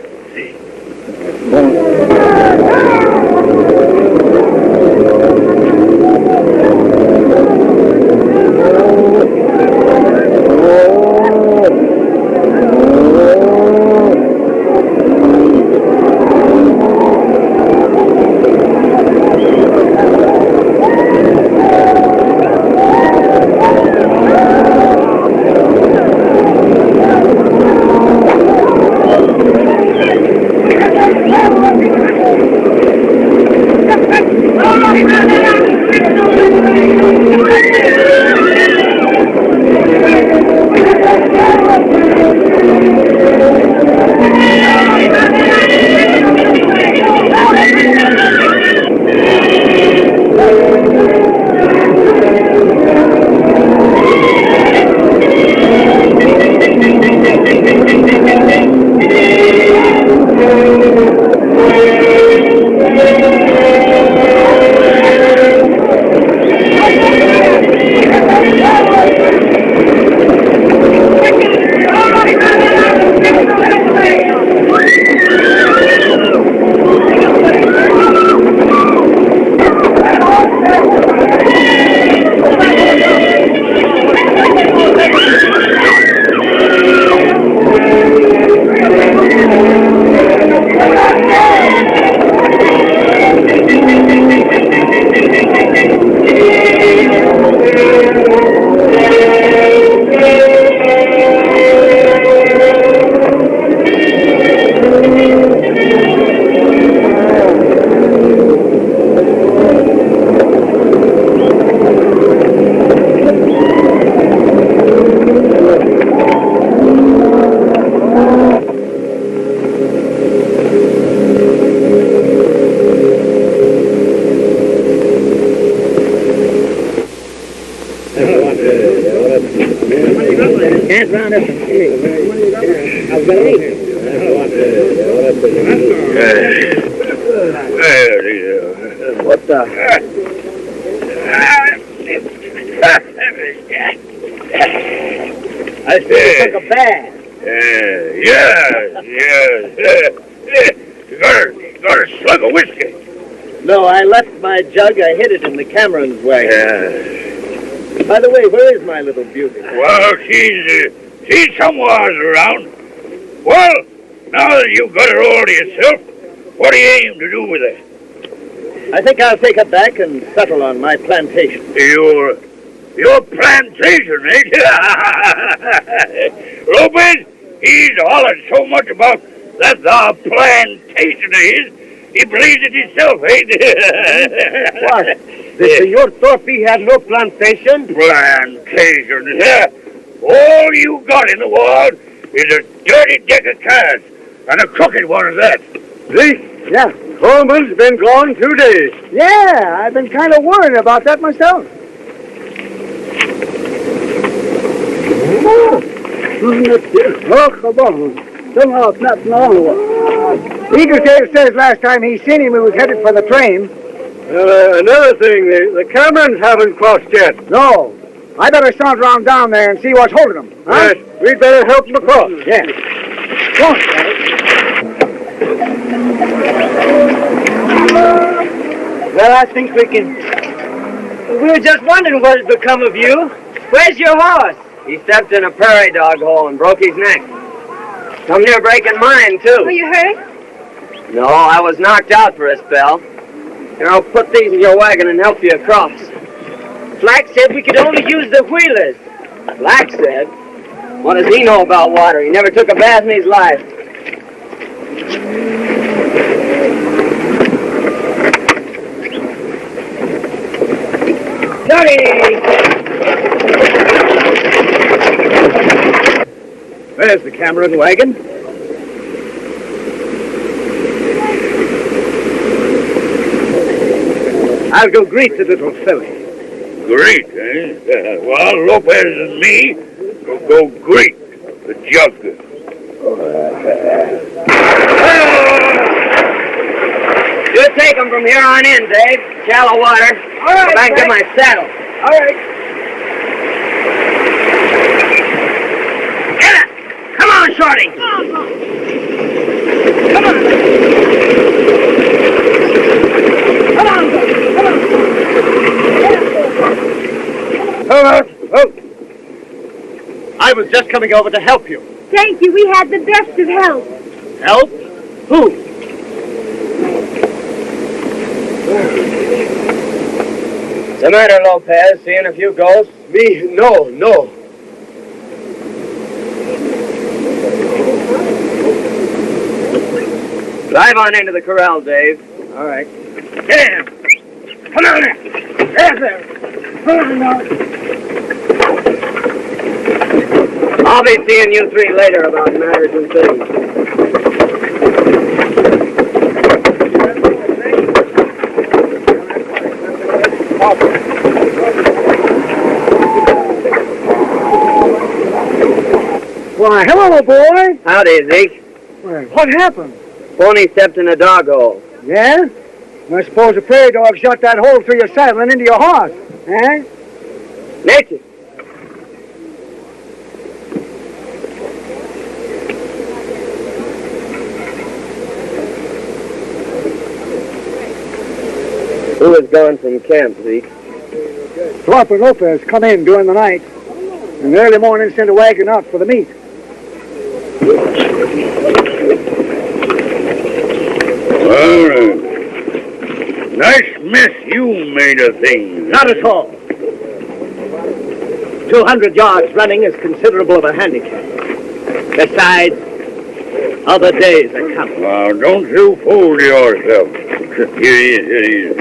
What the? I see you took a bath. You got a slug of whiskey. No, I left my jug. I hid it in the Cameron's wagon. By the way, where is my little beauty? Well, she's somewhere around. Well, now that you've got her all to yourself, what do you aim to do with her? I think I'll take her back and settle on my plantation. Your plantation, eh? Lopez, he's hollered so much about that thar plantation of his, he believes it himself, eh? What? The Senor Thorpe had no plantation? Plantation, yeah. All you got in the world is a dirty deck of cards, and a crooked one at that. See? Yeah. Coleman's been gone 2 days. Yeah, I've been kind of worried about that myself. Eagletail says last time he seen him, he was headed for the train. Another thing, the Camerons haven't crossed yet. No. I better saunter around down there and see what's holding them. Huh? Yes, we'd better help them across. Yeah. Go on, Charlie. Well, I think we can... We were just wondering what had become of you. Where's your horse? He stepped in a prairie dog hole and broke his neck. Come near breaking mine, too. Were you hurt? No, I was knocked out for a spell. Here, I'll put these in your wagon and help you across. Black said we could only use the wheelers. Black said? What does he know about water? He never took a bath in his life. Where's the Cameron wagon? I'll go greet the little filly. Great, eh? Well, Lopez and me will go greet the jug. You take him from here on in, Dave. Shallow water. All right, Go back and get my saddle. All right. Get it! Come on, Shorty! Come on. Come on. Come on. Oh. I was just coming over to help you. Thank you. We had the best of help. Help? Who? What's the matter, Lopez? Seeing a few ghosts? Me? No. Drive on into the corral, Dave. All right. Get in. Come on there. There. Come on now. I'll be seeing you three later about matters and things. Why, hello, boy. Howdy, Zeke. Well, what happened? Pony stepped in a dog hole. Yeah? I suppose the prairie dog shot that hole through your saddle and into your horse. Eh? Nature. Who was gone from camp, Zeke? Thorpe and Lopez come in during the night. And early morning sent a wagon out for the meat. Well, nice mess you made of things. Not at all. 200 yards running is considerable of a handicap. Besides, other days are coming. Now, don't you fool yourself. Here he is.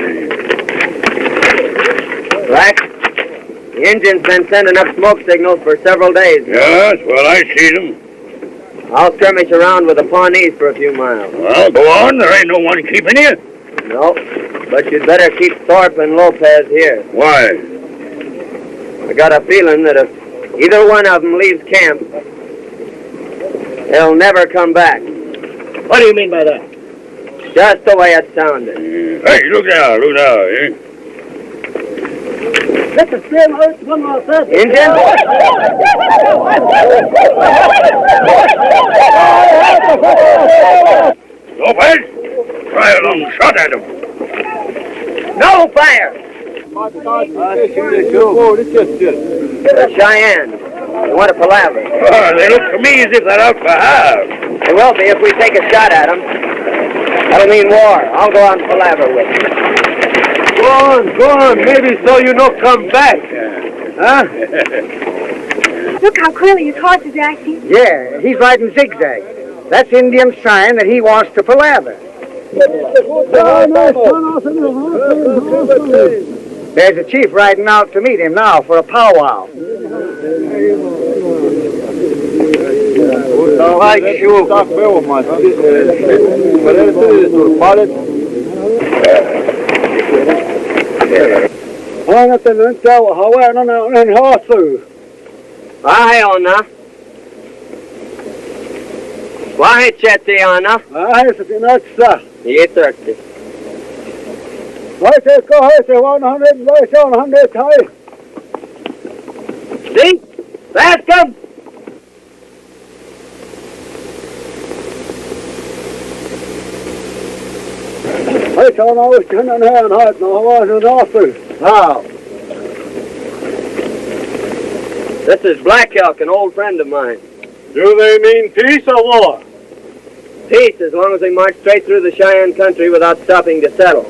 Black, the engine's been sending up smoke signals for several days. Yes, well, I see them. I'll skirmish around with the Pawnees for a few miles. Well, go on. There ain't no one keeping you. No, but you'd better keep Thorpe and Lopez here. Why? I got a feeling that if either one of them leaves camp, they'll never come back. What do you mean by that? Just the way it sounded. Hey, look now, eh? Let the stream hurt one more time. Indian? Lopez, try a long shot at him. No fire! The Cheyenne. They want a palaver. Oh, they look to me as if they're out for half. They will be if we take a shot at them. That'll mean war. I'll go out and palaver with them. Go on. Maybe so you not come back. Huh? Look how queerly his horse is acting. Yeah, he's riding zigzag. That's Indian's sign that he wants to palaver. There's a chief riding out to meet him now for a powwow. Aye, Ona. Why, Chetty, Ona? Ye thirsty. See? Fast come! How? This is Black Elk, an old friend of mine. Do they mean peace or war? Peace, as long as we march straight through the Cheyenne country without stopping to settle.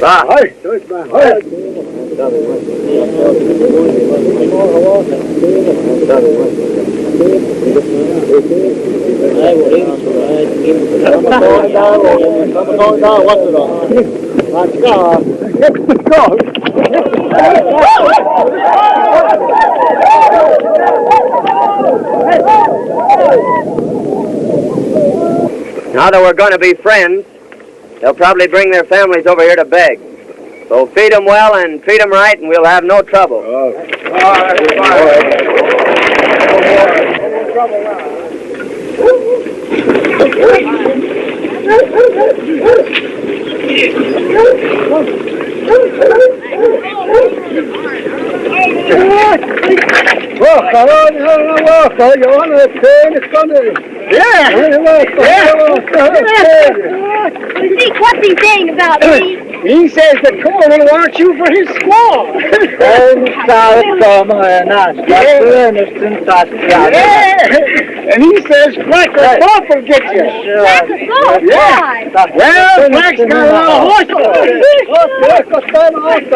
Bye. Now that we're going to be friends, they'll probably bring their families over here to beg. So feed them well and treat them right, and we'll have no trouble. Zeke, what's he saying about me? He says that Coleman wants you for his squaw. And he says Black Randolph will get you. Black Randolph? Why? Well, Black's got a lot of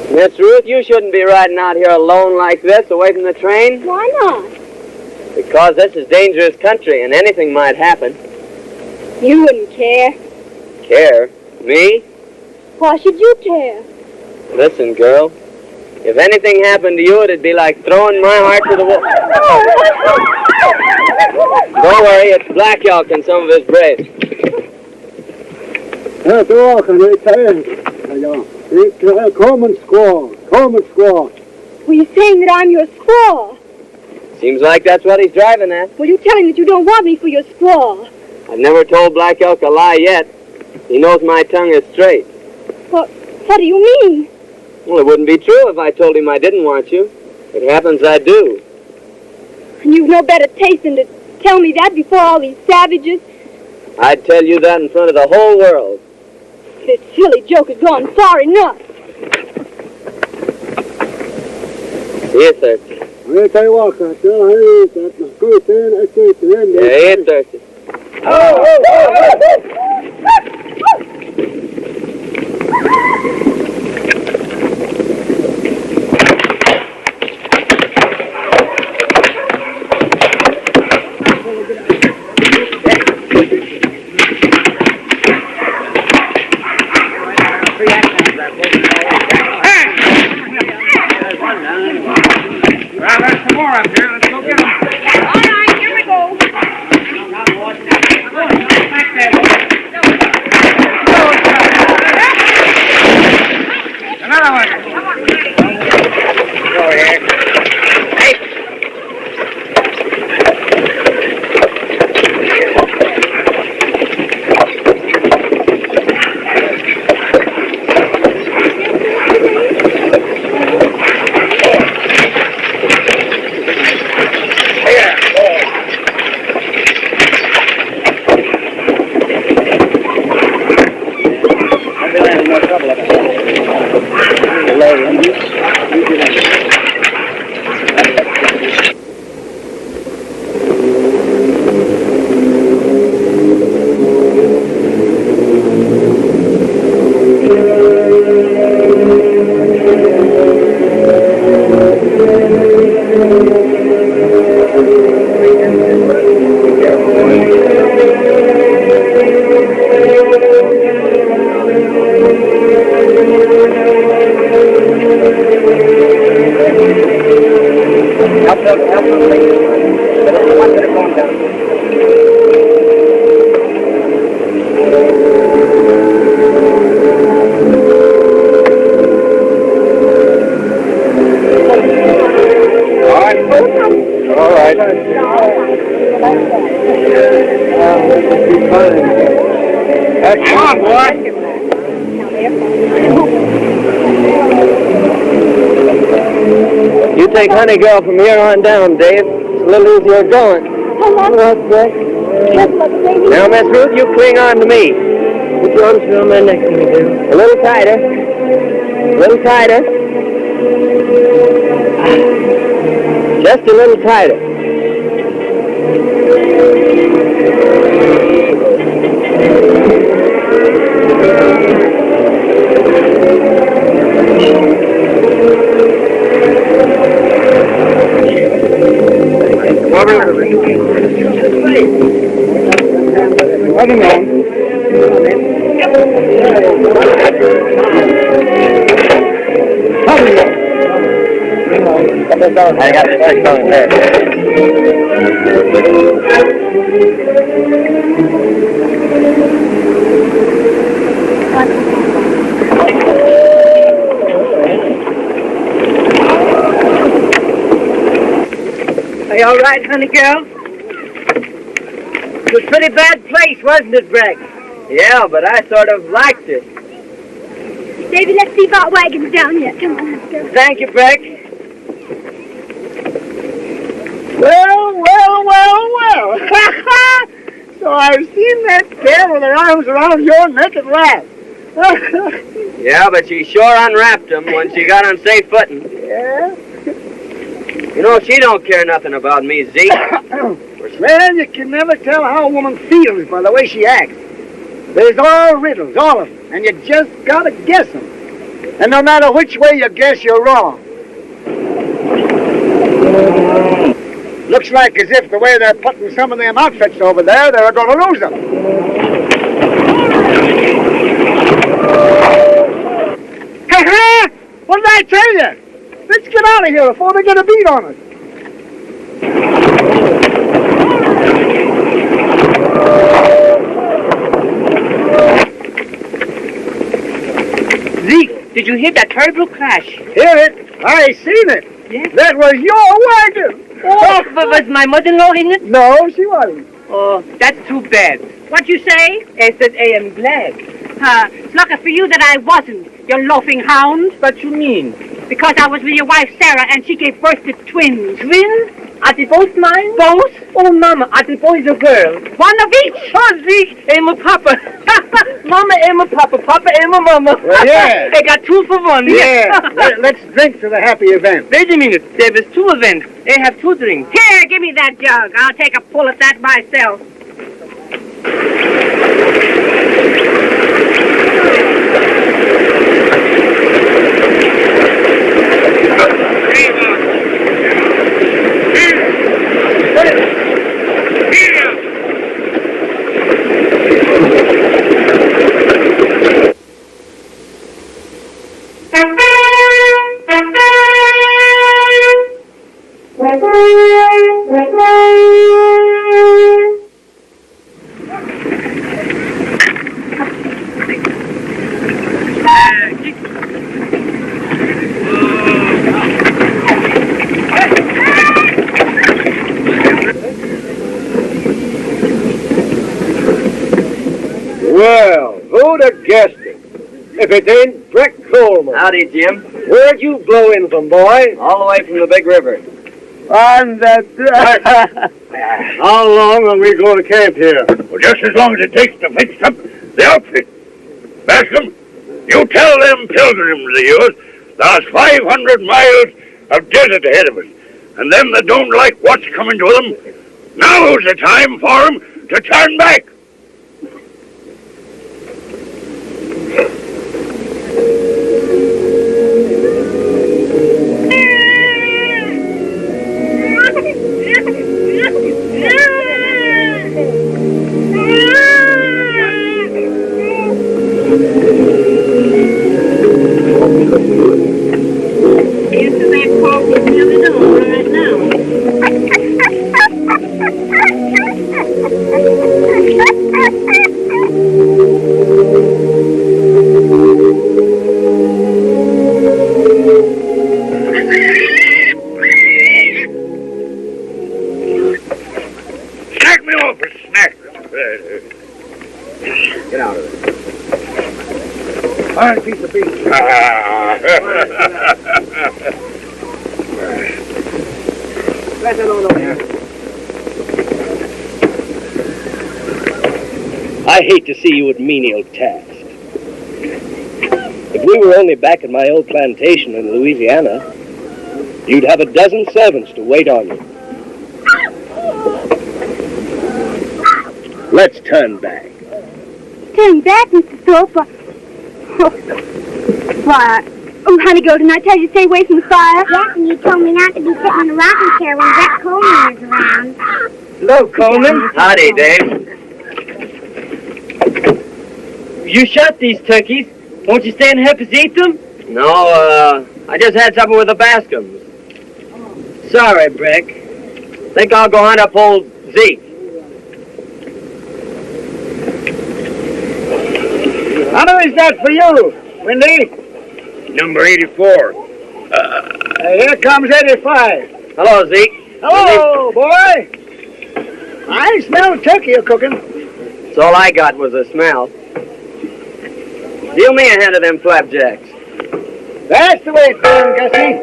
Miss Ruth, you shouldn't be riding out here alone like this, away from the train. Why not? Because this is dangerous country, and anything might happen. You wouldn't care. Care? Me? Why should you care? Listen, girl. If anything happened to you, it'd be like throwing my heart to the wall. Don't worry, it's Black Elk and some of his braves. Coleman squaw. Well, you're saying that I'm your squaw. Seems like that's what he's driving at. Well, you tell him that you don't want me for your squaw. I've never told Black Elk a lie yet. He knows my tongue is straight. What do you mean? Well, it wouldn't be true if I told him I didn't want you. It happens I do. And you've no better taste than to tell me that before all these savages? I'd tell you that in front of the whole world. This silly joke has gone far enough. Here, Thirsty. Here, Thirsty. Well, there's some more up here. Let's go get them. All right, here we go. Another one. Go ahead. Come on, boy. You take Honey Girl from here on down, Dave. It's a little easier going. Hold on. Now, Miss Ruth, you cling on to me. Put your arms around my neck, little girl. A little tighter. A little tighter. Just a little tighter. I got the trick going there. Are you all right, honey girl? It was a pretty bad place, wasn't it, Breck? Yeah, but I sort of liked it. Davy, let's see if our wagon's down yet. Come on, let's go. Thank you, Breck. Well. So I've seen that pair with her arms around your neck at last. Yeah, but she sure unwrapped him when she got on safe footing. Yeah? You know, she don't care nothing about me, Zeke. Well, you can never tell how a woman feels by the way she acts. There's all riddles, all of them, and you just gotta guess them. And no matter which way you guess, you're wrong. Looks like as if the way they're putting some of them outfits over there, they're going to lose them. Ha-ha! What did I tell you? Let's get out of here before they get a beat on us. Zeke, did you hear that terrible crash? Hear it? I seen it. Yes? That was your wagon. Oh, but was my mother-in-law in it? No, she wasn't. Oh, that's too bad. What you say? I said I am glad. It's lucky for you that I wasn't, you loafing hound. What you mean? Because I was with your wife, Sarah, and she gave birth to twins. Twins? Are they both mine? Both? Oh, Mama, are they boys or girls? One of each. Oh, Zeke, I'm a papa. Mama, I'm a papa. Papa, I'm a mama. Yeah. I got 2 for 1. Yeah. Let's drink to the happy event. Wait a minute. There was 2 events. I have 2 drinks. Here, give me that jug. I'll take a pull at that myself. Well, who'd have guessed it? If it ain't Breck Coleman. Howdy, Jim. Where'd you blow in from, boy? All the way from the big river. On that... How long are we going to camp here? Well, just as long as it takes to fix up the outfit. Bascom, you tell them pilgrims of yours there's 500 miles of desert ahead of us. And them that don't like what's coming to them, now's the time for them to turn back. Snack me off a snack. Get out of it. Fine piece of beef. I hate to see you at menial tasks. If we were only back at my old plantation in Louisiana, you'd have a dozen servants to wait on you. Let's turn back. Turn back, Mr. Thorpe? Why, honey girl, didn't I tell you to stay away from the fire? Yes, and you told me not to be sitting in a rocking chair when Brett Coleman is around. Hello, Coleman. Howdy, Dave. You shot these turkeys. Won't you stay and help us eat them? No, I just had supper with the Bascom's. Sorry, Breck. Think I'll go hunt up old Zeke. How many is that for you, Windy? Number 84. Here comes 85. Hello, Zeke. Hello, boy. I smell turkey you're cooking. That's all I got was a smell. Deal me a hand of them flapjacks. That's the way it's done, Gussie.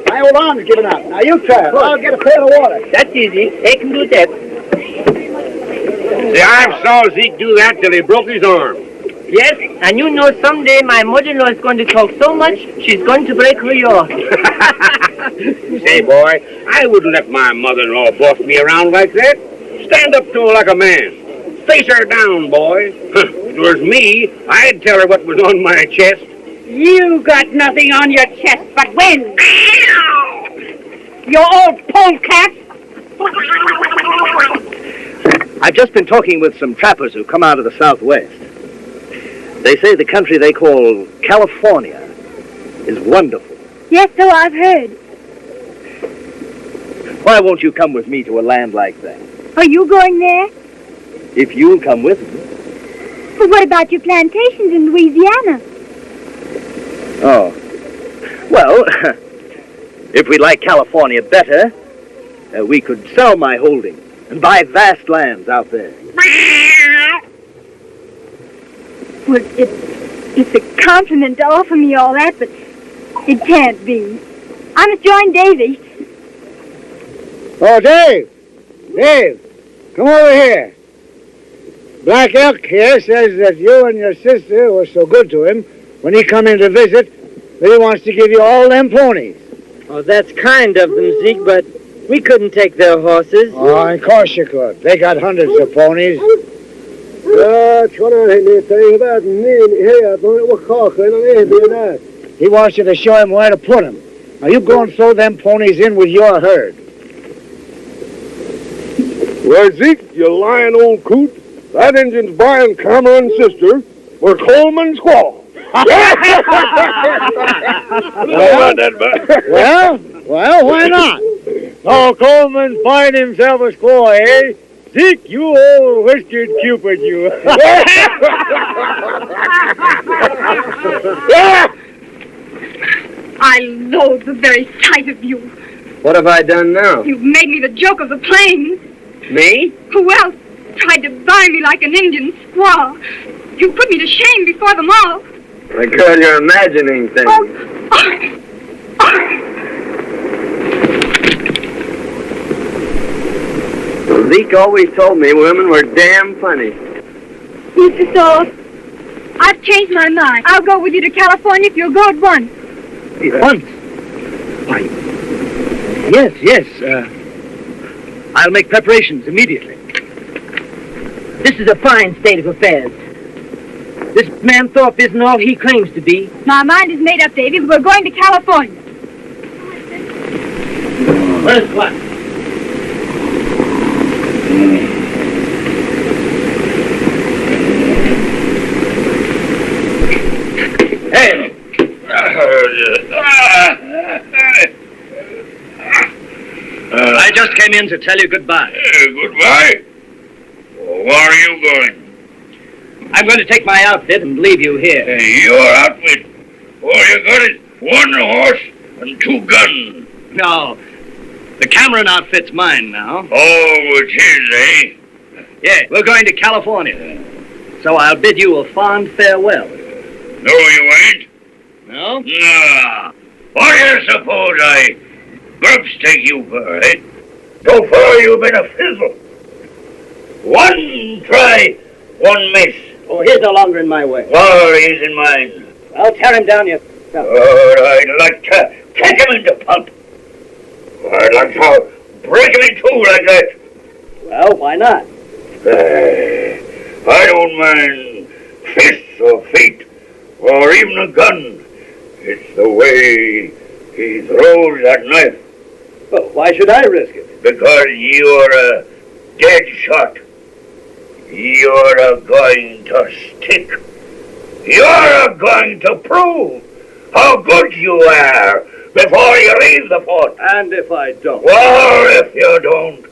My old arm's giving up. Now you try it. I'll get a pail of water. That's easy. They can do that. See, I saw Zeke do that till he broke his arm. Yes, and you know someday my mother-in-law is going to talk so much, she's going to break her jaw. Say, boy, I wouldn't let my mother-in-law boss me around like that. Stand up to her like a man. Face her down, boy. If it was me, I'd tell her what was on my chest. You got nothing on your chest but wind. You old polecat. I've just been talking with some trappers who come out of the Southwest. They say the country they call California is wonderful. Yes, so I've heard. Why won't you come with me to a land like that? Are you going there? If you'll come with me. But what about your plantations in Louisiana? Oh. Well, if we like California better, we could sell my holdings and buy vast lands out there. Well, it's a compliment to offer me all that, but it can't be. I must join Davy. Oh, Dave. Dave, come over here. Black Elk here says that you and your sister were so good to him when he come in to visit that he wants to give you all them ponies. Oh, that's kind of them, Zeke, but we couldn't take their horses. Oh, of course you could. They got hundreds of ponies. He wants you to show him where to put them. Now you go and throw them ponies in with your herd. Well, Zeke, you lying old coot. That Injun's buying Cameron's sister for Coleman's squaw. Well, why not? Oh, Coleman find himself a squaw, eh? Zeke, you old whiskered Cupid, you. I loathe the very sight of you. What have I done now? You've made me the joke of the plains. Me? Who else tried to buy me like an Indian squaw? You put me to shame before them all. My girl, you're imagining things. Zeke always told me women were damn funny. Mr. Thorpe, I've changed my mind. I'll go with you to California if you'll go at once. Once? Why, yes. I'll make preparations immediately. This is a fine state of affairs. This man Thorpe isn't all he claims to be. My mind is made up, Davy. We're going to California. Where's what? Hey! I just came in to tell you goodbye. Goodbye? Where are you going? I'm going to take my outfit and leave you here. Your outfit? All you got is one horse and 2 guns. No, the Cameron outfit's mine now. Oh, it's his, eh? Yeah, we're going to California. So I'll bid you a fond farewell. No, you ain't. No? Nah. What do you suppose I grubs take you for, eh? So far you've been a fizzle. One try One miss. Oh, he's no longer in my way. Oh, he's in mine. I'll tear him down, you... Oh, I'd like to kick him into pulp. I'd like to break him in two like that. Well, why not? I don't mind fists or feet or even a gun. It's the way he throws that knife. Well, why should I risk it? Because you're a dead shot. You're going to stick. You're going to prove how good you are before you leave the fort. And if I don't? Well, if you don't,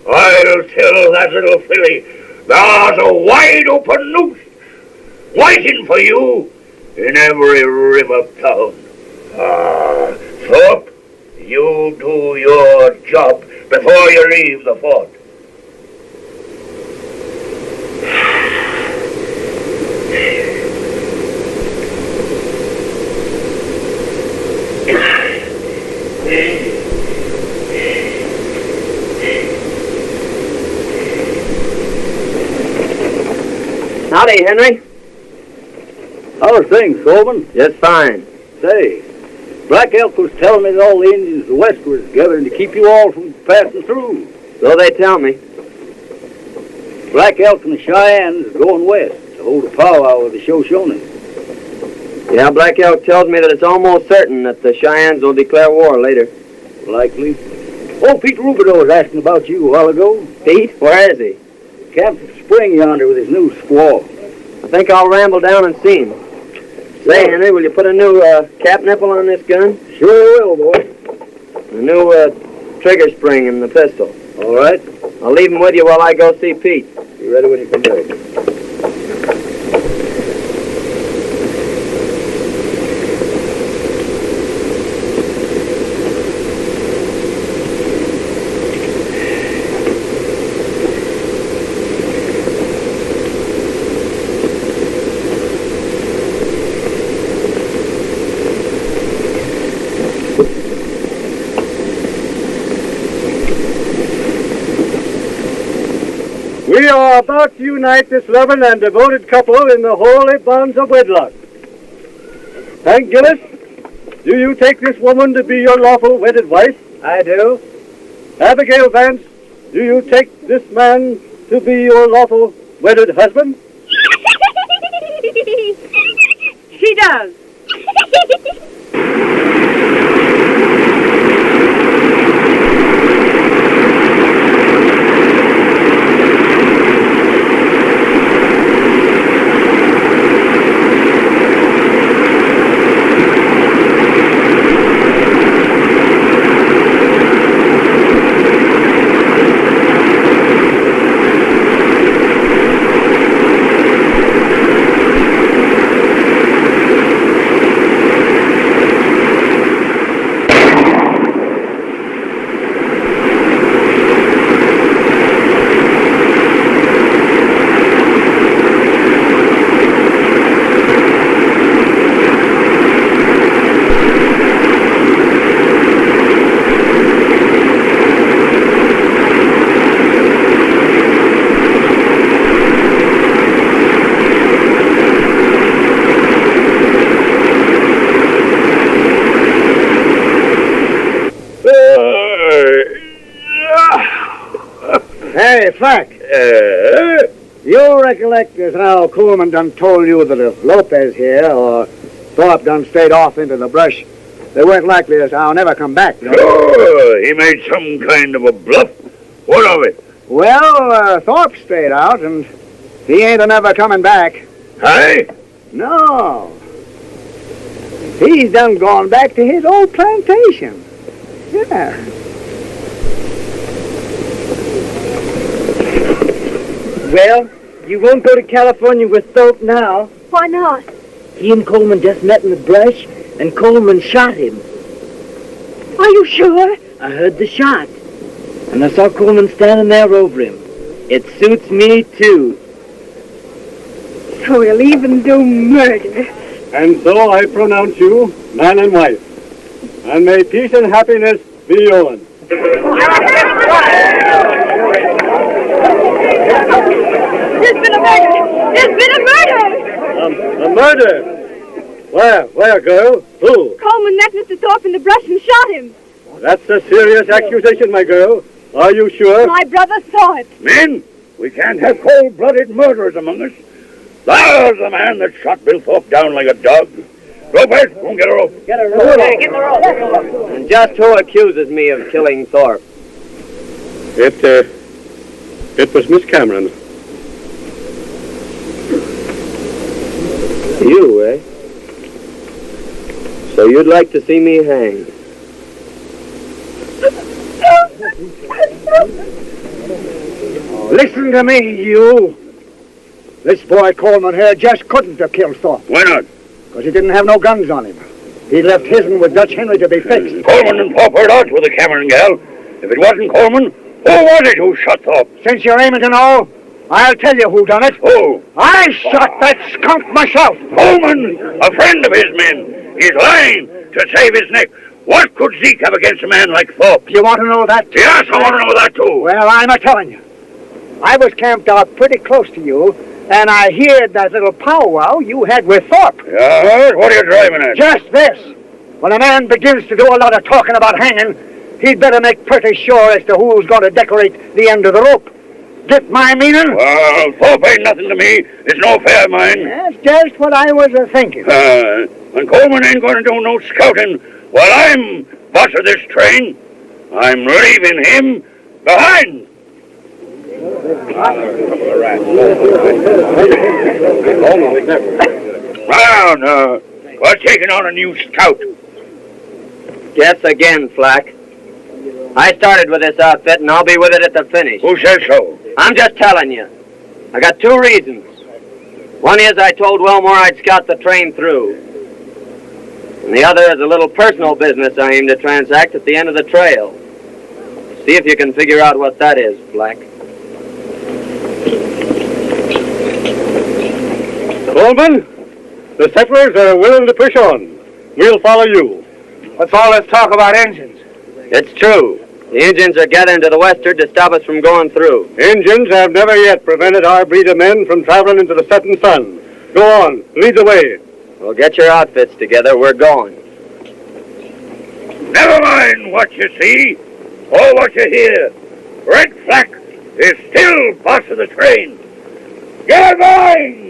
I'll tell that little filly there's a wide open noose waiting for you in every river town. Thorpe, you do your job before you leave the fort. Howdy, Henry. How are things, Coleman? Just fine. Say, Black Elk was telling me that all the Indians of the West were gathering to keep you all from passing through. So they tell me. Black Elk and the Cheyennes are going west to hold a powwow with the Shoshones. Yeah, Black Elk tells me that it's almost certain that the Cheyennes will declare war later. Likely. Oh, Pete Rubidoux was asking about you a while ago. Pete? Where is he? Camped at the spring yonder with his new squaw. I think I'll ramble down and see him. Say, Henry, will you put a new cap nipple on this gun? Sure will, boy. A new trigger spring in the pistol. All right. I'll leave him with you while I go see Pete. Be ready when you come back. We are about to unite this loving and devoted couple in the holy bonds of wedlock. Hank Gillis, do you take this woman to be your lawful wedded wife? I do. Abigail Vance, do you take this man to be your lawful wedded husband? She does. Hey, Frank. You recollect as how Coleman done told you that if Lopez here or Thorpe done stayed off into the brush, they weren't likely to how never come back, no? Sure, he made some kind of a bluff. What of it? Well, Thorpe stayed out, and he ain't never coming back. Hey? No. He's done gone back to his old plantation. Yeah. Well, you won't go to California with Thorpe now. Why not? He and Coleman just met in the brush, and Coleman shot him. Are you sure? I heard the shot, and I saw Coleman standing there over him. It suits me, too. So he'll even do murder. And so I pronounce you man and wife. And may peace and happiness be yours. There's been a murder! There's been a murder! A murder? Where, girl? Who? Coleman met Mr. Thorpe in the brush and shot him. That's a serious accusation, my girl. Are you sure? My brother saw it. Men, we can't have cold-blooded murderers among us. There's the man that shot Bill Thorpe down like a dog. Lopez, go and get a rope. Get a rope. Hey, get the rope. And just who accuses me of killing Thorpe? It was Miss Cameron. You, eh? So you'd like to see me hanged? Listen to me, you. This boy Coleman here just couldn't have killed Thorpe. Why not? Because he didn't have no guns on him. He left his'n with Dutch Henry to be fixed. Coleman and Thorpe heard out with the Cameron gal. If it wasn't Coleman, who was it who shot Thorpe? Since you're aiming to know, I'll tell you who done it. Who? I shot that skunk myself. Coleman, a friend of his men. He's lying to save his neck. What could Zeke have against a man like Thorpe? You want to know that? Yes, I want to know that too. Well, I'm a-telling you. I was camped out pretty close to you, and I heard that little powwow you had with Thorpe. Yeah, what are you driving at? Just this. When a man begins to do a lot of talking about hanging, he'd better make pretty sure as to who's going to decorate the end of the rope. Get my meaning? Well, Thorpe ain't nothing to me. It's no affair of mine. That's just what I was a-thinking. And Coleman ain't going to do no scouting while I'm boss of this train. I'm leaving him behind. Well, no. We're taking on a new scout. Guess again, Flack. I started with this outfit, and I'll be with it at the finish. Who says so? I'm just telling you. I got two reasons. One is I told Wilmore I'd scout the train through. And the other is a little personal business I aim to transact at the end of the trail. See if you can figure out what that is, Flack. Coleman, the settlers are willing to push on. We'll follow you. What's all this talk about engines? It's true. The Indians are gathering to the westward to stop us from going through. Indians have never yet prevented our breed of men from traveling into the setting sun. Go on, lead the way. Well, get your outfits together. We're going. Never mind what you see or what you hear. Red Flack is still boss of the train. Get going!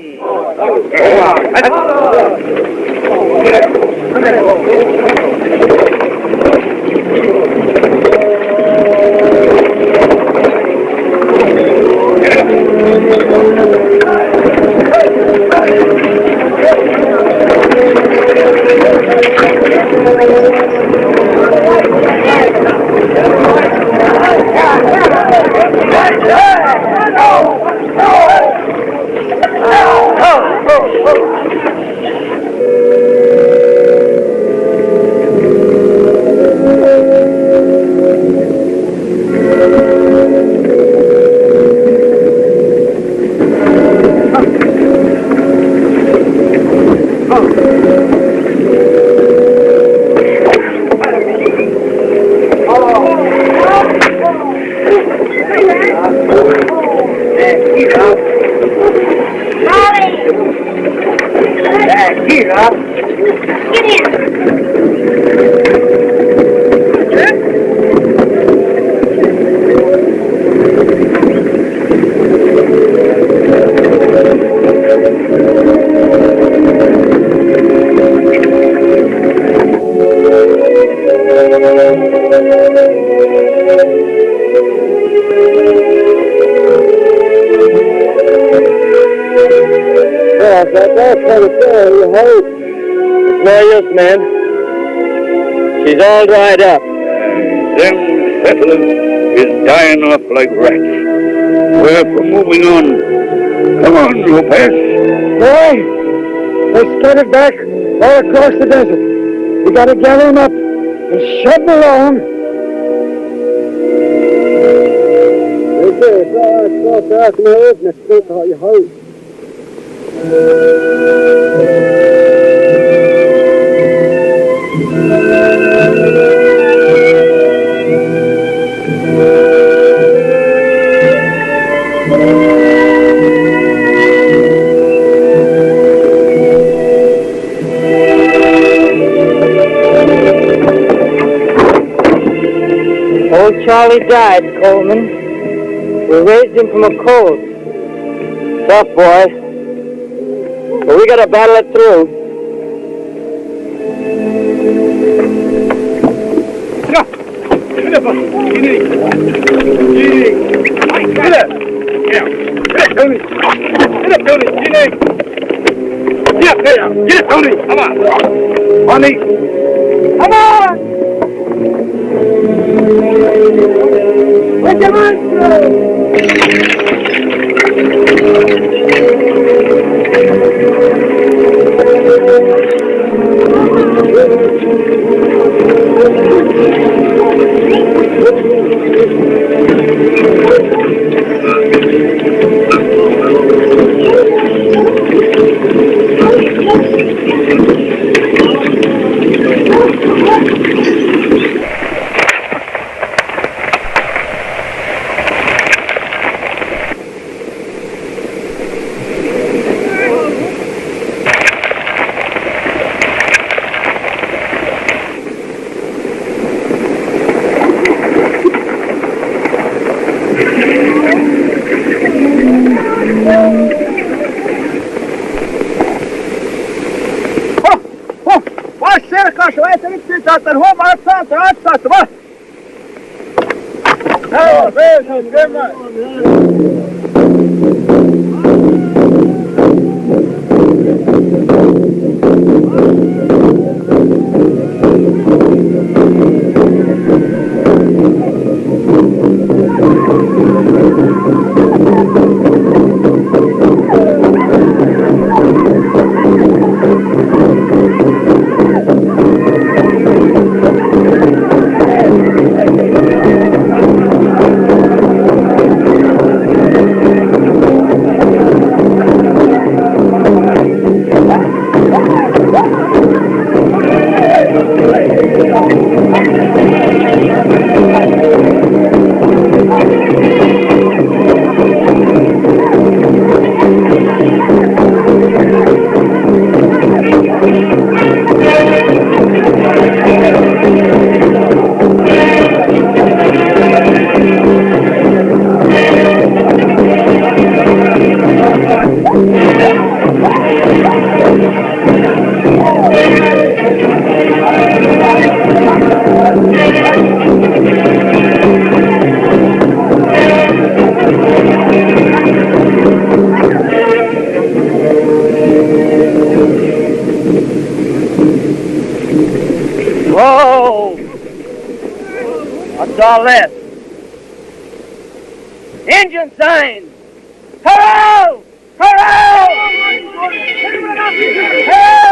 Man. She's all dried up. Them settlers is dying off like rats. We're for moving on. Come on, Lopez. Boy, they scattered back all across the desert. We gotta gather them up and shove them along. Charlie died, Coleman. We raised him from a colt. Tough boy. But we gotta battle it through. Get Tony! Come on! Honey! Come on! Where's your monster? Whoa! What's all this? Engine signs! Hello! Hello! Hey!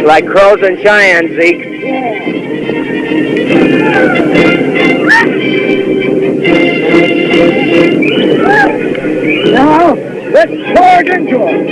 like Crows and Cheyennes, Zeke. Now, let's charge into them.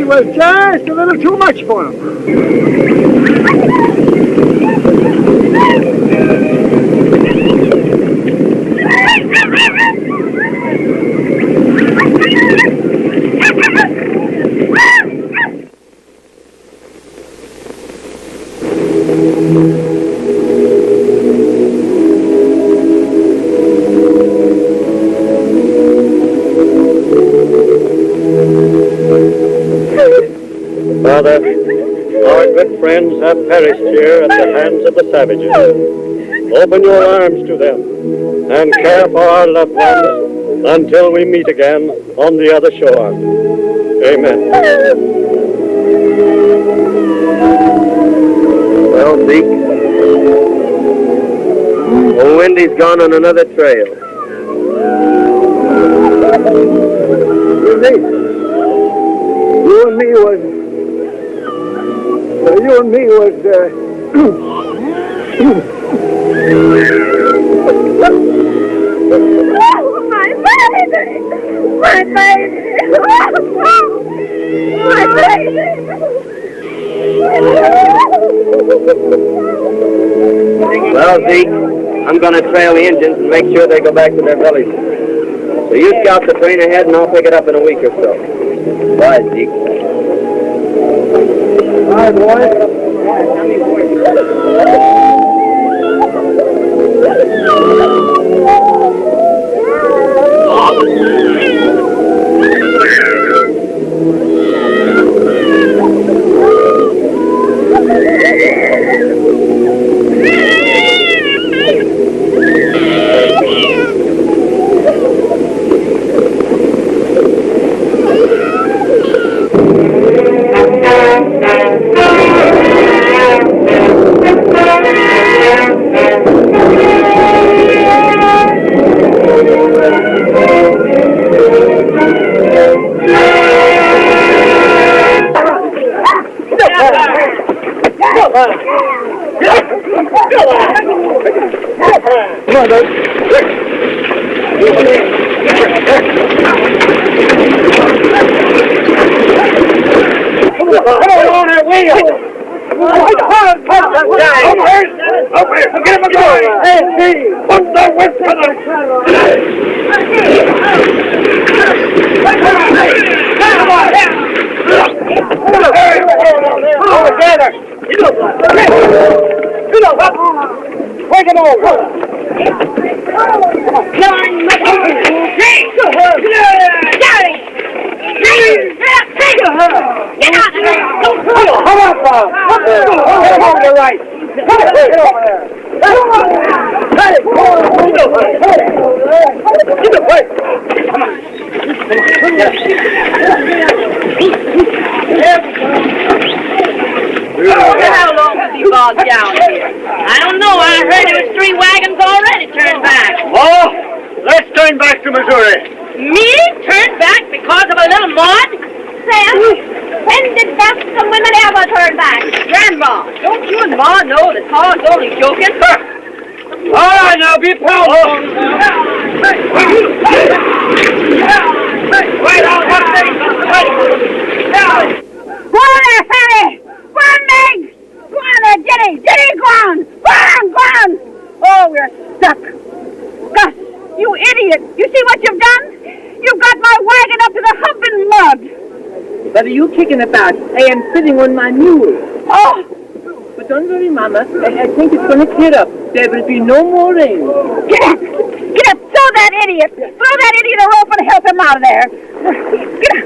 Was just a little too much for him. Father, our good friends have perished here at the hands of the savages. Open your arms to them and care for our loved ones until we meet again on the other shore. Amen. Well, Zeke, old Wendy's gone on another trail. You and me was... you and me was, Oh, my baby! My baby! My baby! Well, Zeke, I'm going to trail the engines and make sure they go back to their villages. So you scout the train ahead and I'll pick it up in a week or so. Bye, Zeke. Bye, boy. Come on, Dave. Up here! Get him a going! Hey! Put the whip to the... Come on! Hey! All together! Take him over! How long was he bogged down here? I don't know. I heard there was 3 wagons already turned back. Oh, let's turn back to Missouri. Me? Turned back because of a little mud? Sam, when did Boston women ever turn back? Grandma, don't you and Ma know that Pa's only joking? All right, now be powerful. Go on there, Fanny! Go on, Meg! Go on there, Jenny! Jenny, go on! Go on, go on! Oh, we're stuck. Gus, you idiot! You see what you've done? You've got my wagon up to the hump in mud! What are you kicking about? I am sitting on my mule. Oh! But don't worry, Mama. I think it's going to clear up. There will be no more rain. Get up! Get up! Throw that idiot! Throw that idiot a rope and help him out of there! Get up!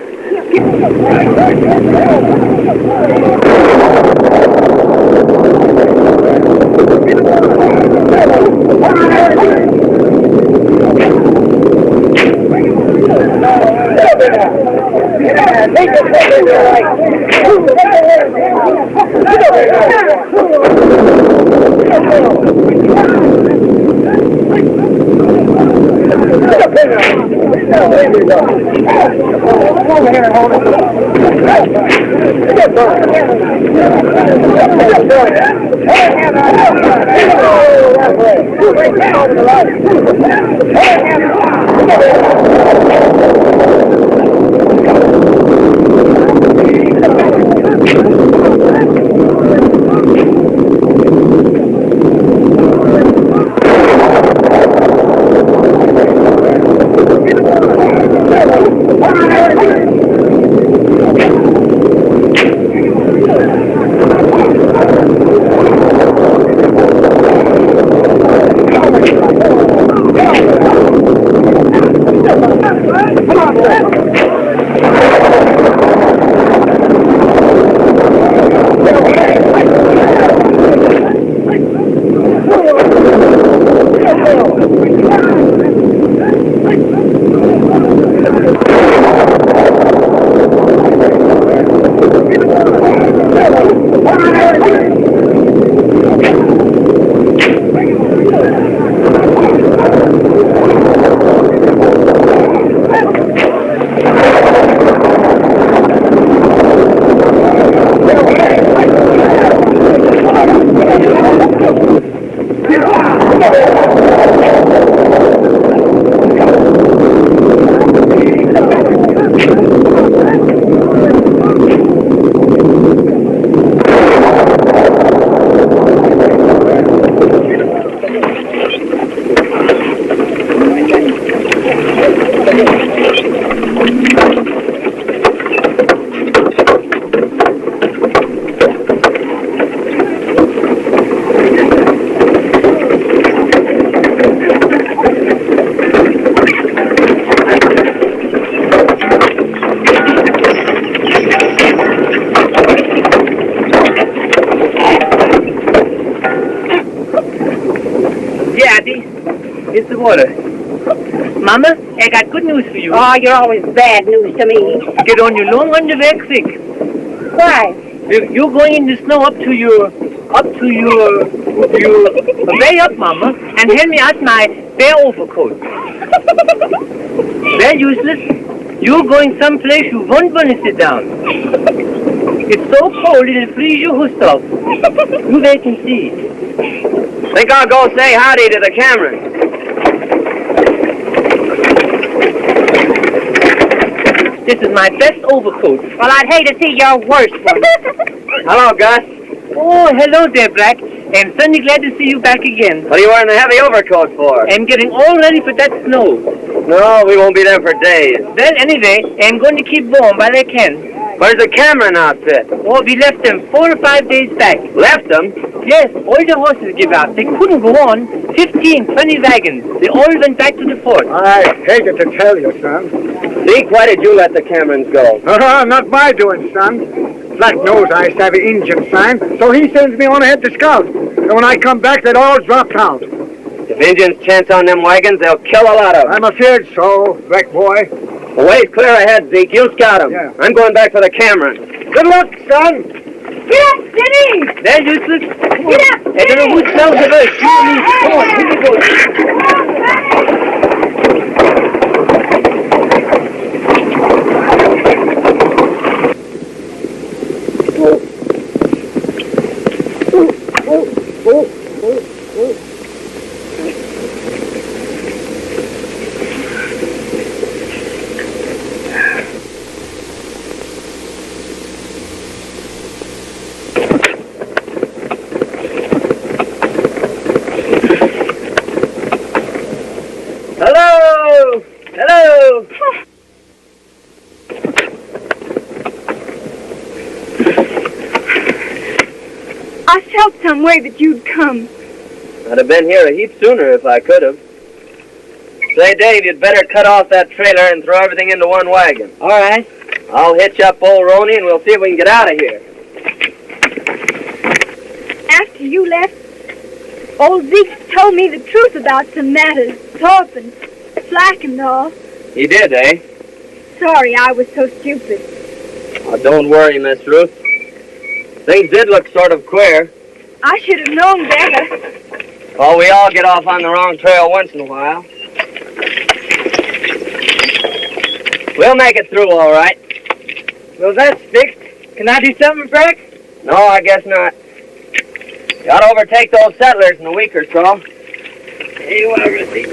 Here's the water. Mama, I got good news for you. Oh, you're always bad news to me. Get on your long underwear quick. Why? You're going in the snow up to your way up, Mama, and hand me out my bear overcoat. Well, useless. You're going someplace you won't want to sit down. It's so cold it'll freeze your hoofs off. You wait and see. Think I'll go say howdy to the Camerons. This is my best overcoat. Well, I'd hate to see your worst one. Hello, Gus. Oh, hello there, Black. I'm certainly glad to see you back again. What are you wearing a heavy overcoat for? I'm getting all ready for that snow. No, we won't be there for days. Well, anyway, I'm going to keep warm while I can. Where's the Cameron outfit? Oh, we left them 4 or 5 days back. Left them? Yes, all the horses give out. They couldn't go on. 15, 20 wagons. They all went back to the fort. I hated to tell you, son. Zeke, why did you let the Camerons go? Not my doing, son. Flack knows I have an Injun sign, so he sends me on ahead to scout. And when I come back, they'd all dropped out. If Indians chance on them wagons, they'll kill a lot of them. I'm afraid so, Black boy. The way's clear ahead, Zeke. You scout them. Yeah. I'm going back for the Camerons. Good luck, son. Get up, City! They're useless. Get up, I don't know who smells the first. You or me. Come on, here we go. Hello! Hello! I felt some way that you'd come. I'd have been here a heap sooner if I could have. Say, Dave, you'd better cut off that trailer and throw everything into one wagon. All right. I'll hitch up old Roney and we'll see if we can get out of here. After you left, old Zeke told me the truth about some matters, Thorpe and Flack and all. He did, eh? Sorry I was so stupid. Oh, don't worry, Miss Ruth. Things did look sort of queer. I should have known better. Oh, we all get off on the wrong trail once in a while. We'll make it through all right. Well, that's fixed. Can I do something, Frank? No, I guess not. You ought to overtake those settlers in a week or so. Here you are, Ruthie.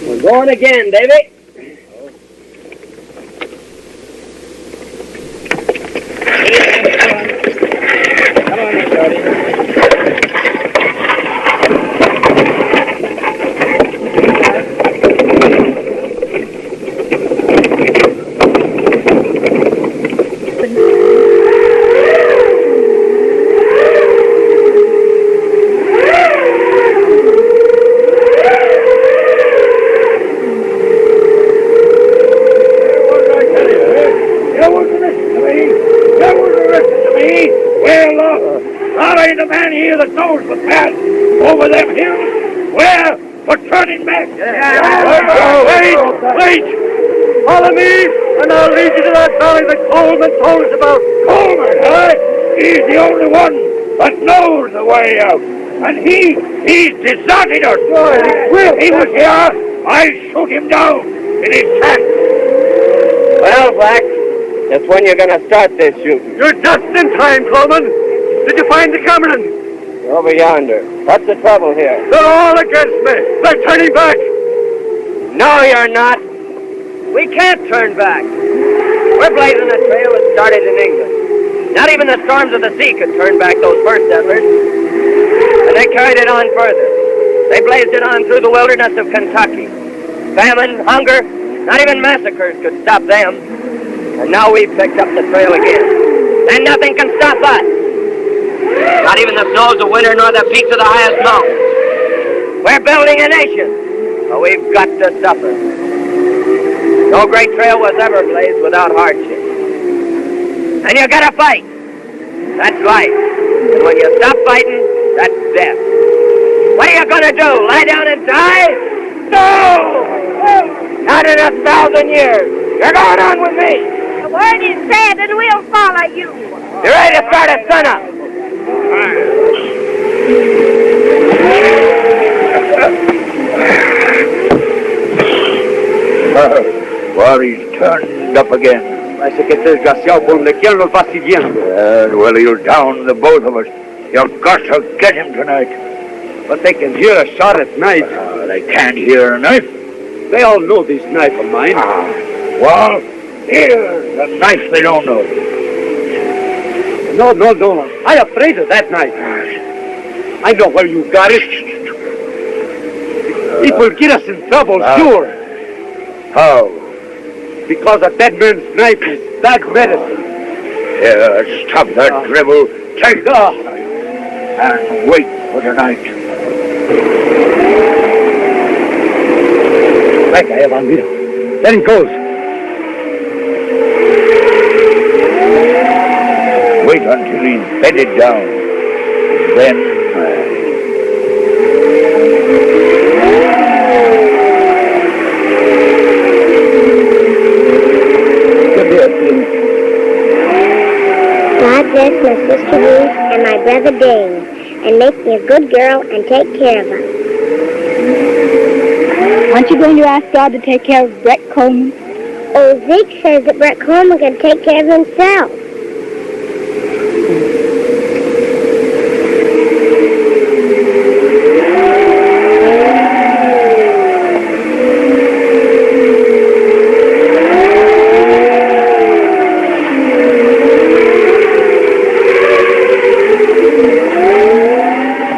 We're going again, Davy. Come on, Miss Shorty. The man here that knows the path over them hills. Where? For turning back. Wait! Follow me, and I'll lead you to that valley that Coleman told us about. Coleman, huh? He's the only one that knows the way out. And he's deserted us. If he was here, I'd shoot him down in his tracks. Well, Black, just when you're going to start this shooting? You're just in time, Coleman. Did you find the Cameron? Over yonder. What's the trouble here? They're all against me. They're turning back. No, you're not. We can't turn back. We're blazing a trail that started in England. Not even the storms of the sea could turn back those first settlers. And they carried it on further. They blazed it on through the wilderness of Kentucky. Famine, hunger, not even massacres could stop them. And now we've picked up the trail again. And nothing can stop us. Not even the snows of winter nor the peaks of the highest mountains. We're building a nation, but we've got to suffer. No great trail was ever blazed without hardship. And you gotta fight. That's life. And when you stop fighting, that's death. What are you gonna do? Lie down and die? No! Not in 1,000 years. You're going on with me. The word is said and we'll follow you. You ready to start at sunup? Well, he's turned up again. Parece que este desgraciado por donde quiera nos va siguiendo. Well, you're down, the both of us. You've got to get him tonight. But they can hear a shot at night. They can't hear a knife. They all know this knife of mine. Well, here's the knife they don't know. No. I'm afraid of that knife. I know where you got it. It will get us in trouble, sure. How? Because a dead man's knife is bad medicine. Here, stop that dribble. Take it and wait for the night. Venga, Evangelio. There he goes. Wait until he's bedded down. Then... God bless my sister Ruth and my brother Dave, and make me a good girl and take care of her. Aren't you going to ask God to take care of Brett Coleman? Oh, Zeke says that Brett Coleman can take care of himself.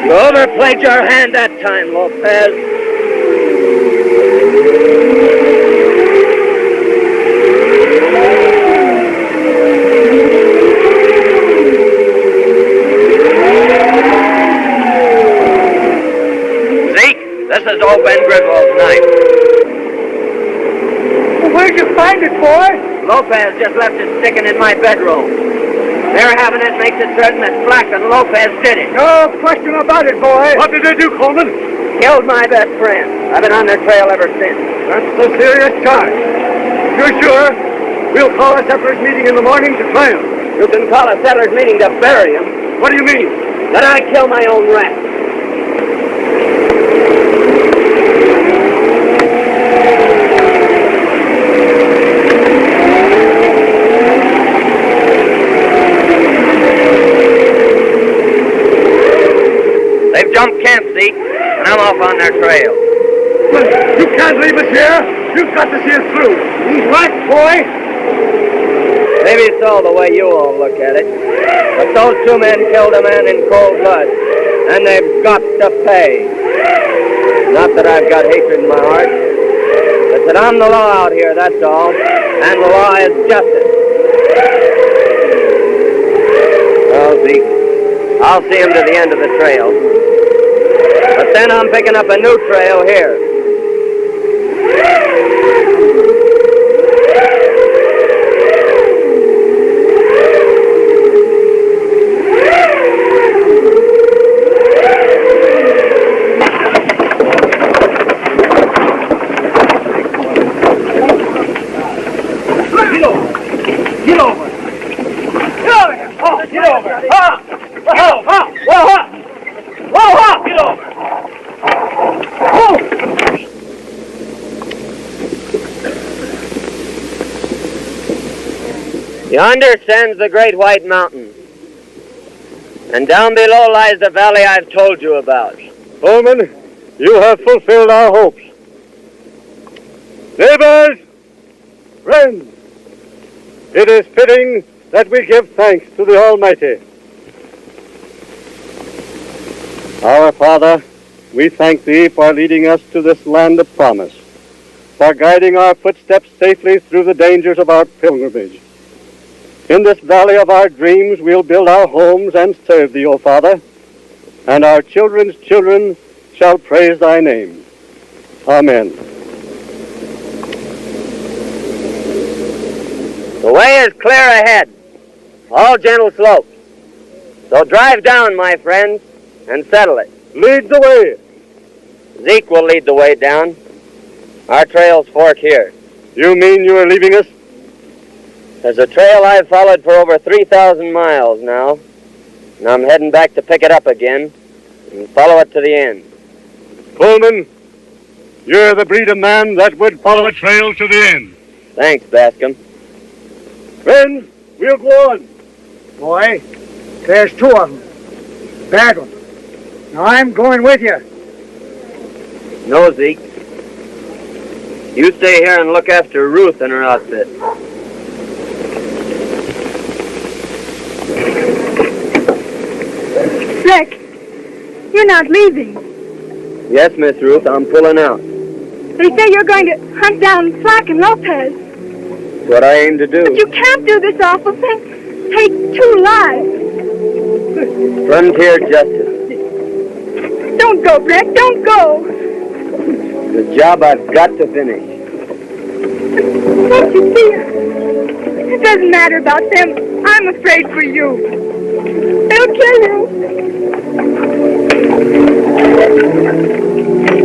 You overplayed your hand that time, Lopez. Zeke, this is old Ben Griswold's knife. Where'd you find it, boy? Lopez just left it sticking in my bedroom. Their having it makes it certain that Black and Lopez did it. No question about it, boy. What did they do, Coleman? Killed my best friend. I've been on their trail ever since. That's a serious charge. You're sure? We'll call a settlers meeting in the morning to try him. You can call a settlers meeting to bury him. What do you mean? That I kill my own rat. They've jumped camp, Zeke, and I'm off on their trail. You can't leave us here. You've got to see us through. He's right, boy. Maybe so, the way you all look at it. But those two men killed a man in cold blood, and they've got to pay. Not that I've got hatred in my heart, but that I'm the law out here, that's all. And the law is justice. Well, Zeke, I'll see him to the end of the trail. But then I'm picking up a new trail here. Get over. Oh, get over. Ah! Whoa, ha! Whoa, ha! Whoa, ha! Get over. Oh! Yonder stands the great white mountain. And down below lies the valley I've told you about. Coleman, you have fulfilled our hopes. Neighbors, friends, it is fitting that we give thanks to the Almighty. Our Father, we thank Thee for leading us to this land of promise, for guiding our footsteps safely through the dangers of our pilgrimage. In this valley of our dreams we'll build our homes and serve Thee, O Father, and our children's children shall praise Thy name. Amen. The way is clear ahead, all gentle slopes. So drive down, my friends, and settle it. Lead the way. Zeke will lead the way down. Our trails fork here. You mean you are leaving us? There's a trail I've followed for over 3,000 miles now, and I'm heading back to pick it up again and follow it to the end. Coleman, you're the breed of man that would follow a trail to the end. Thanks, Bascom. Friends, we'll go on. Boy, there's two of them. Bad ones. Now I'm going with you. No, Zeke. You stay here and look after Ruth and her outfit. Rick, you're not leaving. Yes, Miss Ruth, I'm pulling out. They say you're going to hunt down Flack and Lopez. It's what I aim to do. But you can't do this awful thing. Take 2 lives. Frontier justice. Don't go, Rick. Don't go. The job I've got to finish. Don't you see? It doesn't matter about them. I'm afraid for you. They'll kill you.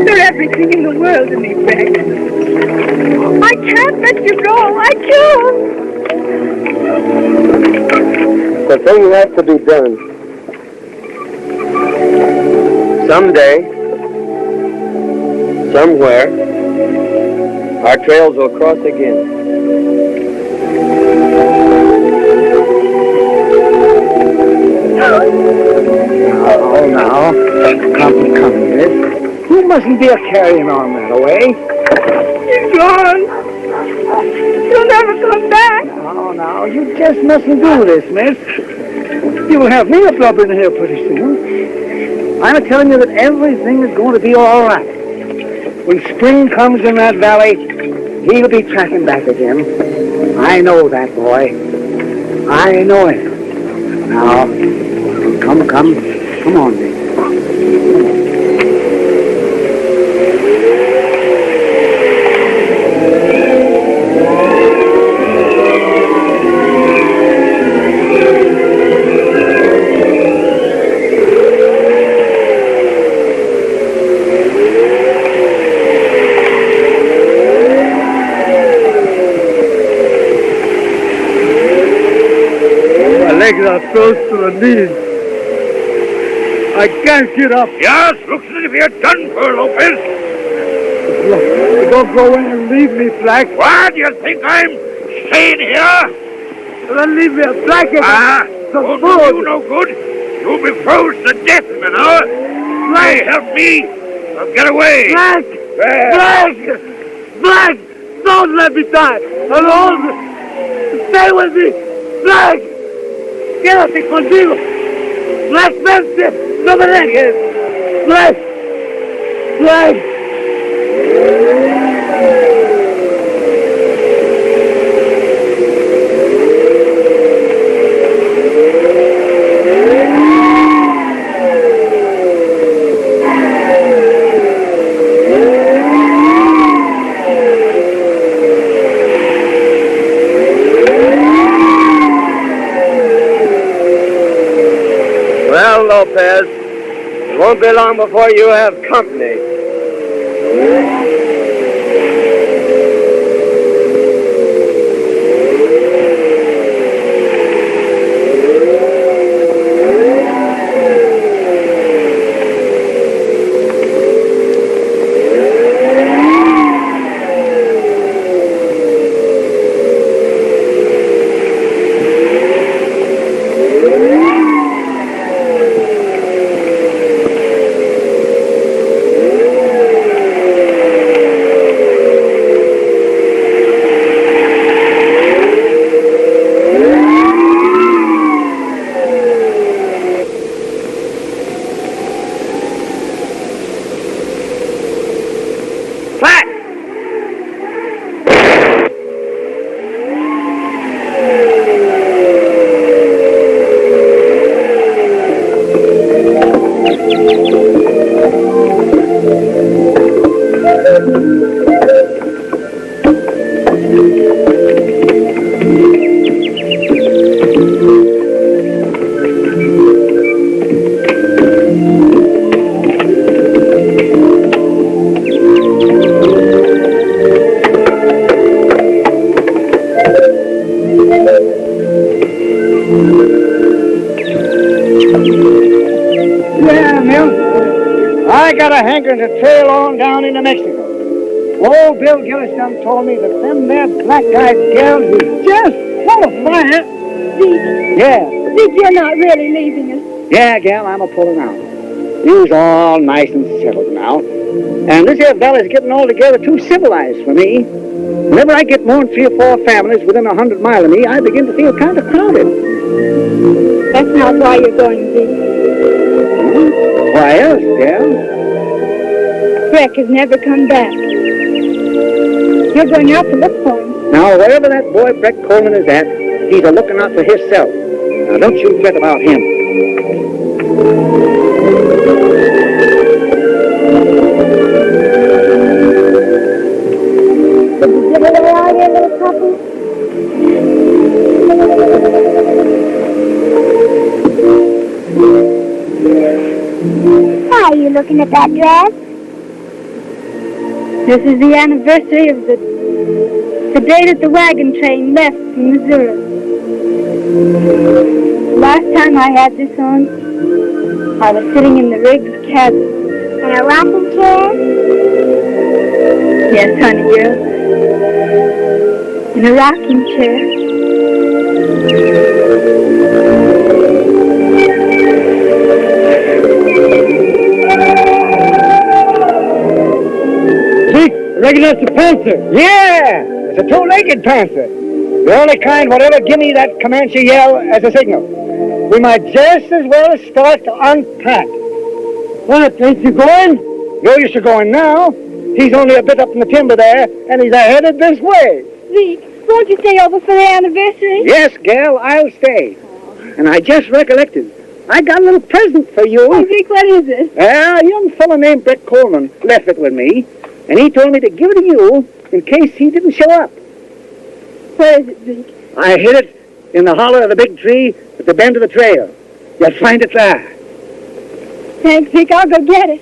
They're everything in the world to me, Rick. I can't let you go. I can't. The thing has to be done. Someday, somewhere, our trails will cross again. Oh, now. Come, miss. You mustn't be a-carrying on that way. He's gone. He'll never come back. Oh, now, you just mustn't do this, miss. You'll have me a blubbering here pretty soon. I'm telling you that everything is going to be all right. When spring comes in that valley, he'll be tracking back again. I know that, boy. I know it. Now, come on, Nick. My legs are close to the knees. I can't get up. Yes, looks as if you're done for, Lopez. Don't go in and leave me, Black. What, do you think I'm staying here? Don't leave me, Black. Won't do you no good. You'll be frozen to death in an hour. Hey, help me. I'll get away. Black! Black! Black! Don't let me die! Alone! Stay with me! Black! Quédate contigo! Black, vente! No me dejes! Black! Black! Well, Lopez, it won't be long before you have company. I got a hankering to trail on down into Mexico. Old Bill Gillis done told me that them there black-eyed gals is just full of fire. Zeke, Yeah. Zeke, you're not really leaving us. Yeah, gal, I'm a-pulling out. You's all nice and settled now. And this here valley's getting altogether too civilized for me. Whenever I get more than 3 or 4 families within 100 miles of me, I begin to feel kind of crowded. That's not why you're going, Zeke. Why else, gal? Breck has never come back. You're going out to look for him. Now, wherever that boy Breck Coleman is at, he's a looking out for himself. Now, don't you fret about him. Did you give it away all your little puppy? Why are you looking at that dress? This is the anniversary of the day that the wagon train left from Missouri. Last time I had this on, I was sitting in the Riggs cabin. In a rocking chair? Yes, honey girl. In a rocking chair. Zeke, I reckon that's a panther. Yeah, it's a 2-legged panther. The only kind whatever give me that Comanche yell as a signal. We might just as well start to unpack. What, ain't you going? No use you going now. He's only a bit up in the timber there, and he's headed this way. Zeke, won't you stay over for the anniversary? Yes, gal, I'll stay. And I just recollected. I got a little present for you. Oh, Zeke, what is it? A young fellow named Breck Coleman left it with me, and he told me to give it to you in case he didn't show up. Where is it, Zeke? I hid it in the hollow of the big tree at the bend of the trail. You'll find it there. Thanks, Zeke. I'll go get it.